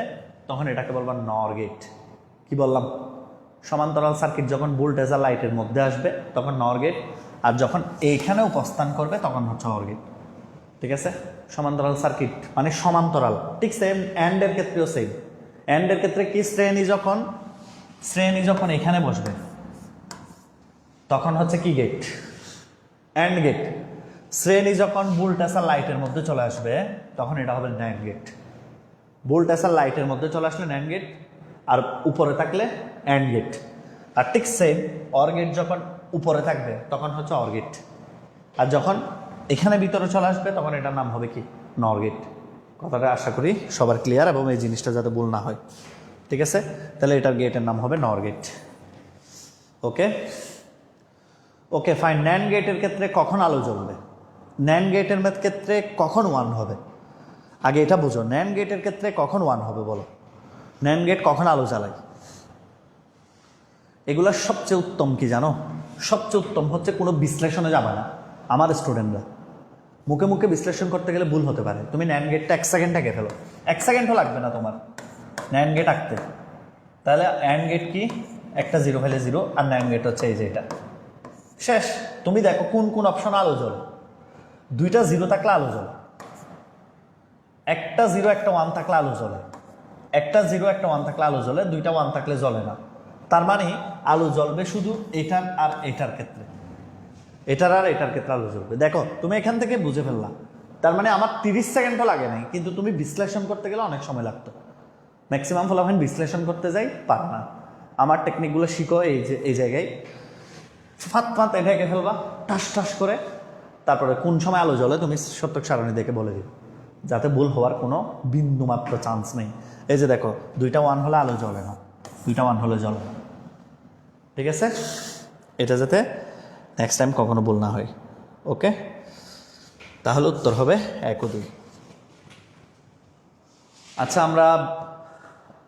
তখন এটাকে বলবা নর গেট। কি বললাম? সমান্তরাল সার্কিট যখন ভোল্টেজ আর লাইটের মধ্যে আসবে তখন নর গেট, আর যখন এইখানে উপস্থান করবে তখন হচ্ছে অর গেট। ঠিক আছে, সমান্তরাল সার্কিট মানে সমান্তরাল, ঠিক সেম অ্যান্ডের ক্ষেত্রেও সেম। অ্যান্ডের ক্ষেত্রে কি, শ্রেণী যখন এখানে বসবে তখন হচ্ছে কি গেট? And get. শ্রেণী যখন ভোল্টেজ আর লাইটের মধ্যে চলে আসবে তখন এটা হবে ন্যান্ড গেট। ভোল্টেজ আর লাইটের মধ্যে চলে আসলে ন্যান্ড গেট, আর উপরে থাকলে অ্যান্ড গেট। আর ঠিক সেম অর গেট যখন উপরে থাকবে তখন হচ্ছে অর গেট, আর যখন এখানে ভিতরে চলে আসবে তখন এটার নাম হবে কি? নর গেট। কথাটা আশা করি সবার ক্লিয়ার, এবং এই জিনিসটা যাতে ভুল না হয়। ঠিক আছে, তাহলে এটার গেটের নাম হবে নর গেট। ওকে ওকে ফাইন। ন্যান্ড গেটের ক্ষেত্রে কখন আলো জ্বলবে? ন্যান্ড গেটের ক্ষেত্রে কখন 1 হবে? আগে এটা বুঝো, ন্যান্ড গেটের ক্ষেত্রে কখন 1 হবে বলো? ন্যান্ড গেট কখন আলো জ্বালায়? এগুলোর সবচেয়ে উত্তম কি জানো? সবচেয়ে উত্তম হচ্ছে কোনো বিশ্লেষণে যাবে না। আমার স্টুডেন্টরা মুখে মুখে বিশ্লেষণ করতে গেলে ভুল হতে পারে। তুমি ন্যান্ড গেটটা 1 সেকেন্ড আঁকে ফেলো, 1 সেকেন্ডও লাগবে না তোমার ন্যান্ড গেট আঁকতে। তাহলে অ্যান্ড গেট কি? একটা 0 ফেলে 0, আর ন্যান্ড গেট হচ্ছে এই যে এটা, শেষ। তুমি দেখো কোন কোন অপশন আলো জ্বলে। 2টা 0 থাকলে আলো জ্বলে, একটা 0 একটা 1 থাকলে আলো জ্বলে, একটা 0 একটা 1 থাকলে আলো জ্বলে, 2টা 1 থাকলে জ্বলে না। তার মানে আলো জ্বলবে শুধু এটার আর এটার ক্ষেত্রে, এটার আর এটার ক্ষেত্রে আলো জ্বলবে। দেখো তুমি এখান থেকে বুঝে ফেললা, তার মানে আমার 30 সেকেন্ডও লাগে নাই, কিন্তু তুমি বিশ্লেষণ করতে গেলে অনেক সময় লাগতো। ম্যাক্সিমাম ফলাফল বিশ্লেষণ করতে যাই পারে না। আমার টেকনিকগুলো শিখো এই যে এই জায়গায়, ফাত এটা এঁকে ফেলবা টাস টাস করে, তারপরে কোন সময় আলো জ্বলে তুমি সত্যক সারণী দেখে বলে দিবে, যাতে ভুল হওয়ার কোনো বিন্দুমাত্র চান্স নেই। এই যে দেখো 2টা 1 হলে আলো জ্বলে না, 2টা 1 হলে জ্বলে না। ঠিক আছে, এটা যাতে নেক্সট টাইম কখনো ভুল না হয়। ওকে, তাহলে উত্তর হবে 1 ও 2। আচ্ছা, আমরা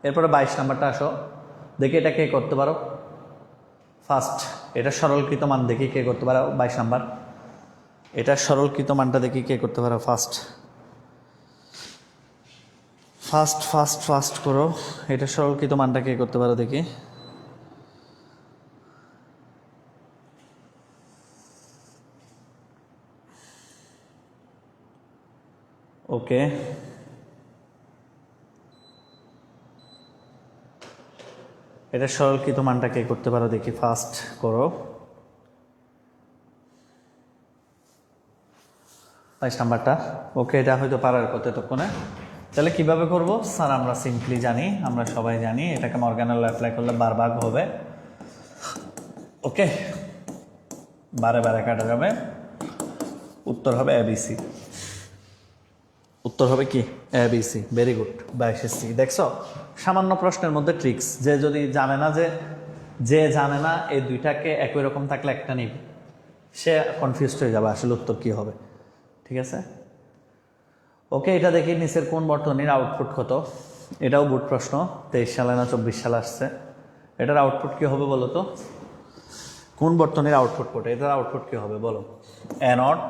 এরপরে 22 নাম্বারটা আসো, দেখি এটা কে করতে পারো ফার্স্ট। এটা সরলকৃত মান দেখি কে করতে পারো 22 নাম্বার। এটা সরলকৃত মানটা দেখি কে করতে পারো ফার্স্ট। ফার্স্ট ফার্স্ট ফার্স্ট করো, এটা সরলকৃত মানটা কে করতে পারো দেখি। ওকে, এটা সরলকৃত মানটা কে করতে পারো দেখি, ফার্স্ট করো। 22 নাম্বারটা। ওকে, এটা হয়তো পারার কথা ততক্ষণে। তাহলে কিভাবে করব স্যার? আমরা সিম্পলি জানি, আমরা সবাই জানি, এটাকে মর্গানের ল অ্যাপ্লাই করলে বার ভাগ হবে। ওকে, বারে বারে কাটা যাবে, উত্তর হবে এবিসি। উত্তর হবে কি? এবিসি। Very good, 22C। দেখছো, সামান্য প্রশ্নের মধ্যে ট্রিক্স। যে যদি জানে না, যে জানে না এই দুইটাকে একই রকম থাকলে একটা নিবে, সে কনফিউজড হয়ে যাবে আসলে উত্তর কি হবে। ঠিক আছে, ওকে, এটা দেখি নিচের কোন বর্তনীর আউটপুট কত। এটাও বোর্ড প্রশ্ন, 23 সালে না 24 সালে আসছে। এটার আউটপুট কি হবে বলো তো? কোন বর্তনীর আউটপুট কোড? এটার আউটপুট কি হবে বলো? এ নট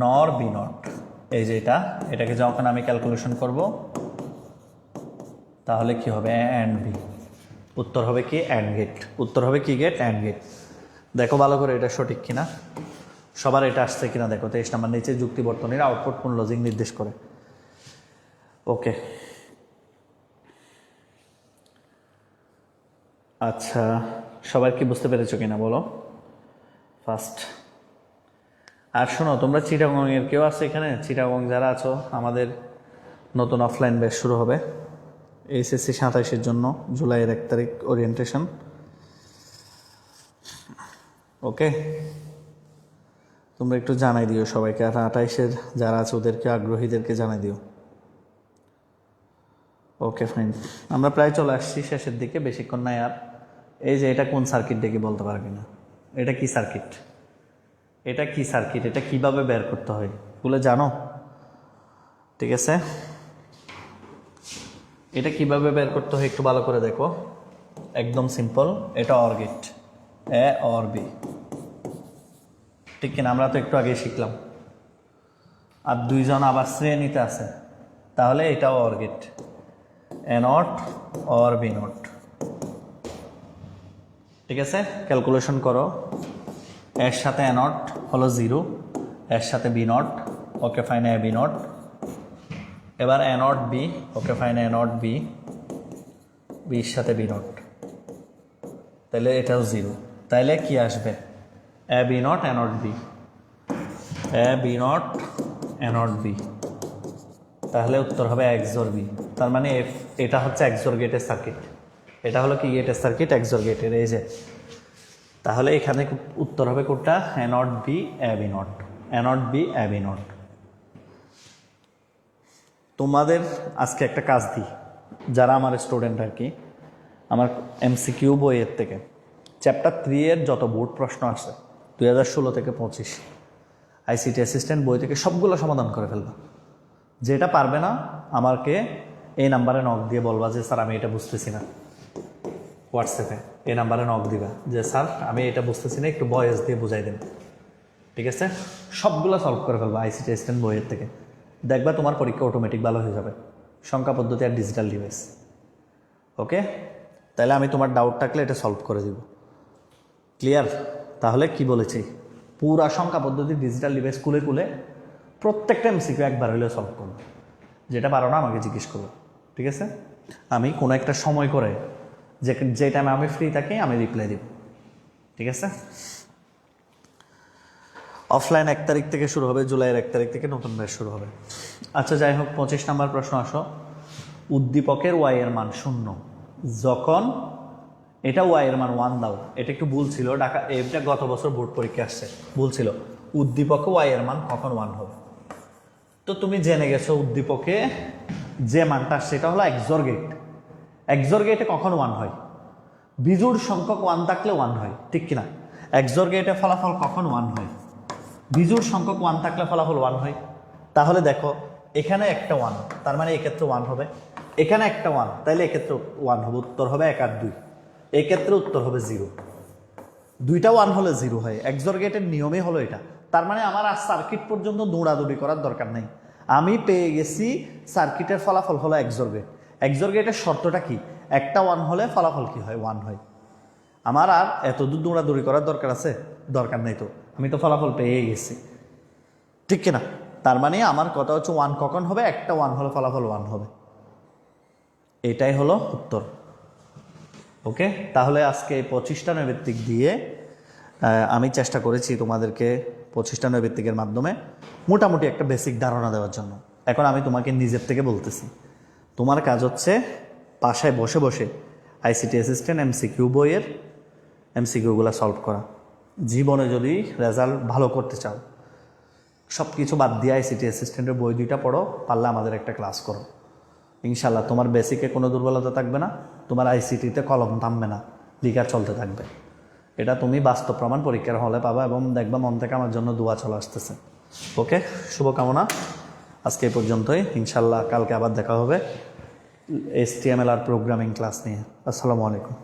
নর বি নট। এই যে এটাকে যখন আমি ক্যালকুলেশন করব তাহলে কি হবে অ্যান্ড বি, উত্তর হবে কি অ্যান্ড গেট, উত্তর হবে কি গেট অ্যান্ড গেট। দেখো ভালো করে এটা সঠিক কিনা, সবার এটা আসছে কিনা দেখো। 23 নাম্বার নিচে যুক্তি বর্তনীর আউটপুট কোন লজিক নির্দেশ করে। ওকে, আচ্ছা সবাই কি বুঝতে পেরেছো কিনা বলো ফার্স্ট। আর শোনো, তোমরা চিটাগংয়ের কেউ আছে এখানে? চিটাগং যারা আছো, আমাদের নতুন অফলাইন ব্যাচ শুরু হবে এইচএসসি 27-এর জন্য, জুলাইয়ের 1 তারিখ ওরিয়েন্টেশন। ওকে, তোমরা একটু জানাই দিও সবাইকে, আর 28-এর যারা আছে ওদেরকে, আগ্রহীদেরকে জানাই দিও। ওকে ফাইন, আমরা প্রায় চলে আসছি শেষের দিকে, বেশিক্ষণ নাই আর। এই যে এটা কোন সার্কিট দেখে বলতে পারবে না? এটা কি সার্কিট? এটা কি সার্কিট? এটা কিভাবে বের করতে হয় এগুলো জানো? ঠিক আছে, এটা কিভাবে বের করতে হয় একটু ভালো করে দেখো। একদম সিম্পল, এটা or gate, A or B, ঠিক কিনা? আমরা তো একটু আগে শিখলাম। আর দুইজন আবার শ্রেণীতে আছে, তাহলে এটাও or gate, A not or B not. ঠিক আছে, ক্যালকুলেশন করো। এর সাথে এ নট হলো 0, এর সাথে B not, okay fine A B not. এবার A not B, okay fine A not B, বির সাথে বি নট, তাহলে এটাও 0। তাইলে কি আসবে? A B not A not B, A B not A not B, তাহলে উত্তর হবে এক্সর বি। তার মানে এটা হচ্ছে এক্সর গেটের সার্কিট, এটা হলো কি গেটের সার্কিট, এক্সর গেটের। এই যে, তাহলে এখানে উত্তর হবে কোনটা? A not B A B not, A not B A B not. তোমাদের আজকে একটা কাজ দিই, যারা আমার স্টুডেন্ট আর কি, আমার এমসিকিউ বইয়ের থেকে চ্যাপ্টার 3 এর যত বোর্ড প্রশ্ন আসে 2016 থেকে 25 আইসিটি অ্যাসিস্ট্যান্ট বই থেকে সবগুলো সমাধান করে ফেলবা। যেটা পারবে না আমাকে এই নাম্বারে নক দিয়ে বলবা যে স্যার আমি এটা বুঝতেছি না। হোয়াটসঅ্যাপে এই নাম্বারে নক দিবা যে স্যার আমি এটা বুঝতেছি না, একটু ভয়েস দিয়ে বুঝাই দেন। ঠিক আছে, সবগুলো সলভ করে ফেলবা আইসিটি অ্যাসিস্ট্যান্ট বইয়ের থেকে, দেখবা তোমার পরীক্ষা অটোমেটিক ভালো হয়ে যাবে। সংখ্যা পদ্ধতি আর ডিজিটাল ডিভাইস। ওকে, তাহলে আমি তোমার ডাউট থাকলে এটা সলভ করে দিব। ক্লিয়ার? তাহলে কি বলেছি, পুরা সংখ্যা পদ্ধতি ডিজিটাল ডিভাইস খুলে খুলে প্রত্যেকটা এমসিকিউ একবার হলেও সলভ করবো। যেটা পারো না আমাকে জিজ্ঞেস করবো। ঠিক আছে, আমি কোনো একটা সময় করে যে টাইমে আমি ফ্রি থাকি আমি রিপ্লাই দিব। ঠিক আছে, অফলাইন 1 তারিখ থেকে শুরু হবে, জুলাইয়ের 1 তারিখ থেকে নতুন ব্যাচ শুরু হবে। আচ্ছা যাই হোক, 25 নাম্বার প্রশ্ন আসো। উদ্দীপকের ওয়াই এর মান 0 যখন এটা ওয়াই এর মান 1 দাও। এটা একটু ভুল ছিল, এটা গত বছর বোর্ড পরীক্ষা আসছে, ভুল ছিল। উদ্দীপকে ওয়াই এর মান কখন 1 হবে? তো তুমি জেনে গেছো উদ্দীপকে যে মানটা সেটা হলো এক্সর গেট। এক্সর গেটে কখন 1 হয়? বিজোড় সংখ্যক 1 থাকলে 1 হয়, ঠিক কিনা? এক্সর গেটে ফলাফল কখন 1 হয়? বিজোড় সংখ্যক 1 থাকলে ফলাফল 1 হয়। তাহলে দেখো এখানে একটা 1, তার মানে এক্ষেত্রে 1 হবে। এখানে একটা 1, তাহলে এক্ষেত্রে 1 হবে। উত্তর হবে 1 আর 2। এক্ষেত্রে উত্তর হবে 0। দুইটা 1 হলে 0 হয়। এক্সর গেটের নিয়মই হলো এটা। তার মানে আমার আর সার্কিট পর্যন্ত দৌড়াদৌড়ি করার দরকার নেই, আমি পেয়ে গেছি সার্কিটের ফলাফল হলো এক্সর গেট। এক্সর গেটের শর্তটা কি? একটা 1 হলে ফলাফল কি হয়? 1 হয়। আমার আর এত দূর দৌড়াদৌড়ি করার দরকার আছে? দরকার নেই তো, আমি তো ফলাফল পেয়ে গেছি, ঠিক কিনা? তার মানে আমার কথা হচ্ছে 1 কখন হবে? একটা 1 হলে ফলাফল 1 হবে। এটাই হলো উত্তর। ওকে, তাহলে আজকে 25টা নৈর্ব্যক্তিক দিয়ে আমি চেষ্টা করেছি তোমাদেরকে 25টা নৈর্ব্যক্তিকের মাধ্যমে মোটামুটি একটা বেসিক ধারণা দেওয়ার জন্য। এখন আমি তোমাকে নিজের থেকে বলতেছি, তোমার কাজ হচ্ছে বাসায় বসে বসে আইসিটি অ্যাসিস্ট্যান্ট এমসিকিউ বইয়ের এমসিকিউগুলো সলভ করা। জীবনে যদি রেজাল্ট ভালো করতে চাও, সব কিছু বাদ দিয়ে আইসিটি অ্যাসিস্ট্যান্টের বই 2টা পড়ো, পারলে আমাদের একটা ক্লাস করো। ইনশাল্লাহ তোমার বেসিকে কোনো দুর্বলতা থাকবে না, তোমার আইসিটিতে কলম থামবে না, লিখা চলতে থাকবে। এটা তুমি বাস্তব প্রমাণ পরীক্ষার হলে পাবা, এবং দেখবা মন থেকে আমার জন্য দোয়া চলে আসতেছে। ওকে, শুভকামনা। আজকে এই পর্যন্তই, ইনশাল্লাহ কালকে আবার দেখা হবে HTML আর প্রোগ্রামিং ক্লাস নিয়ে। আসসালামু আলাইকুম।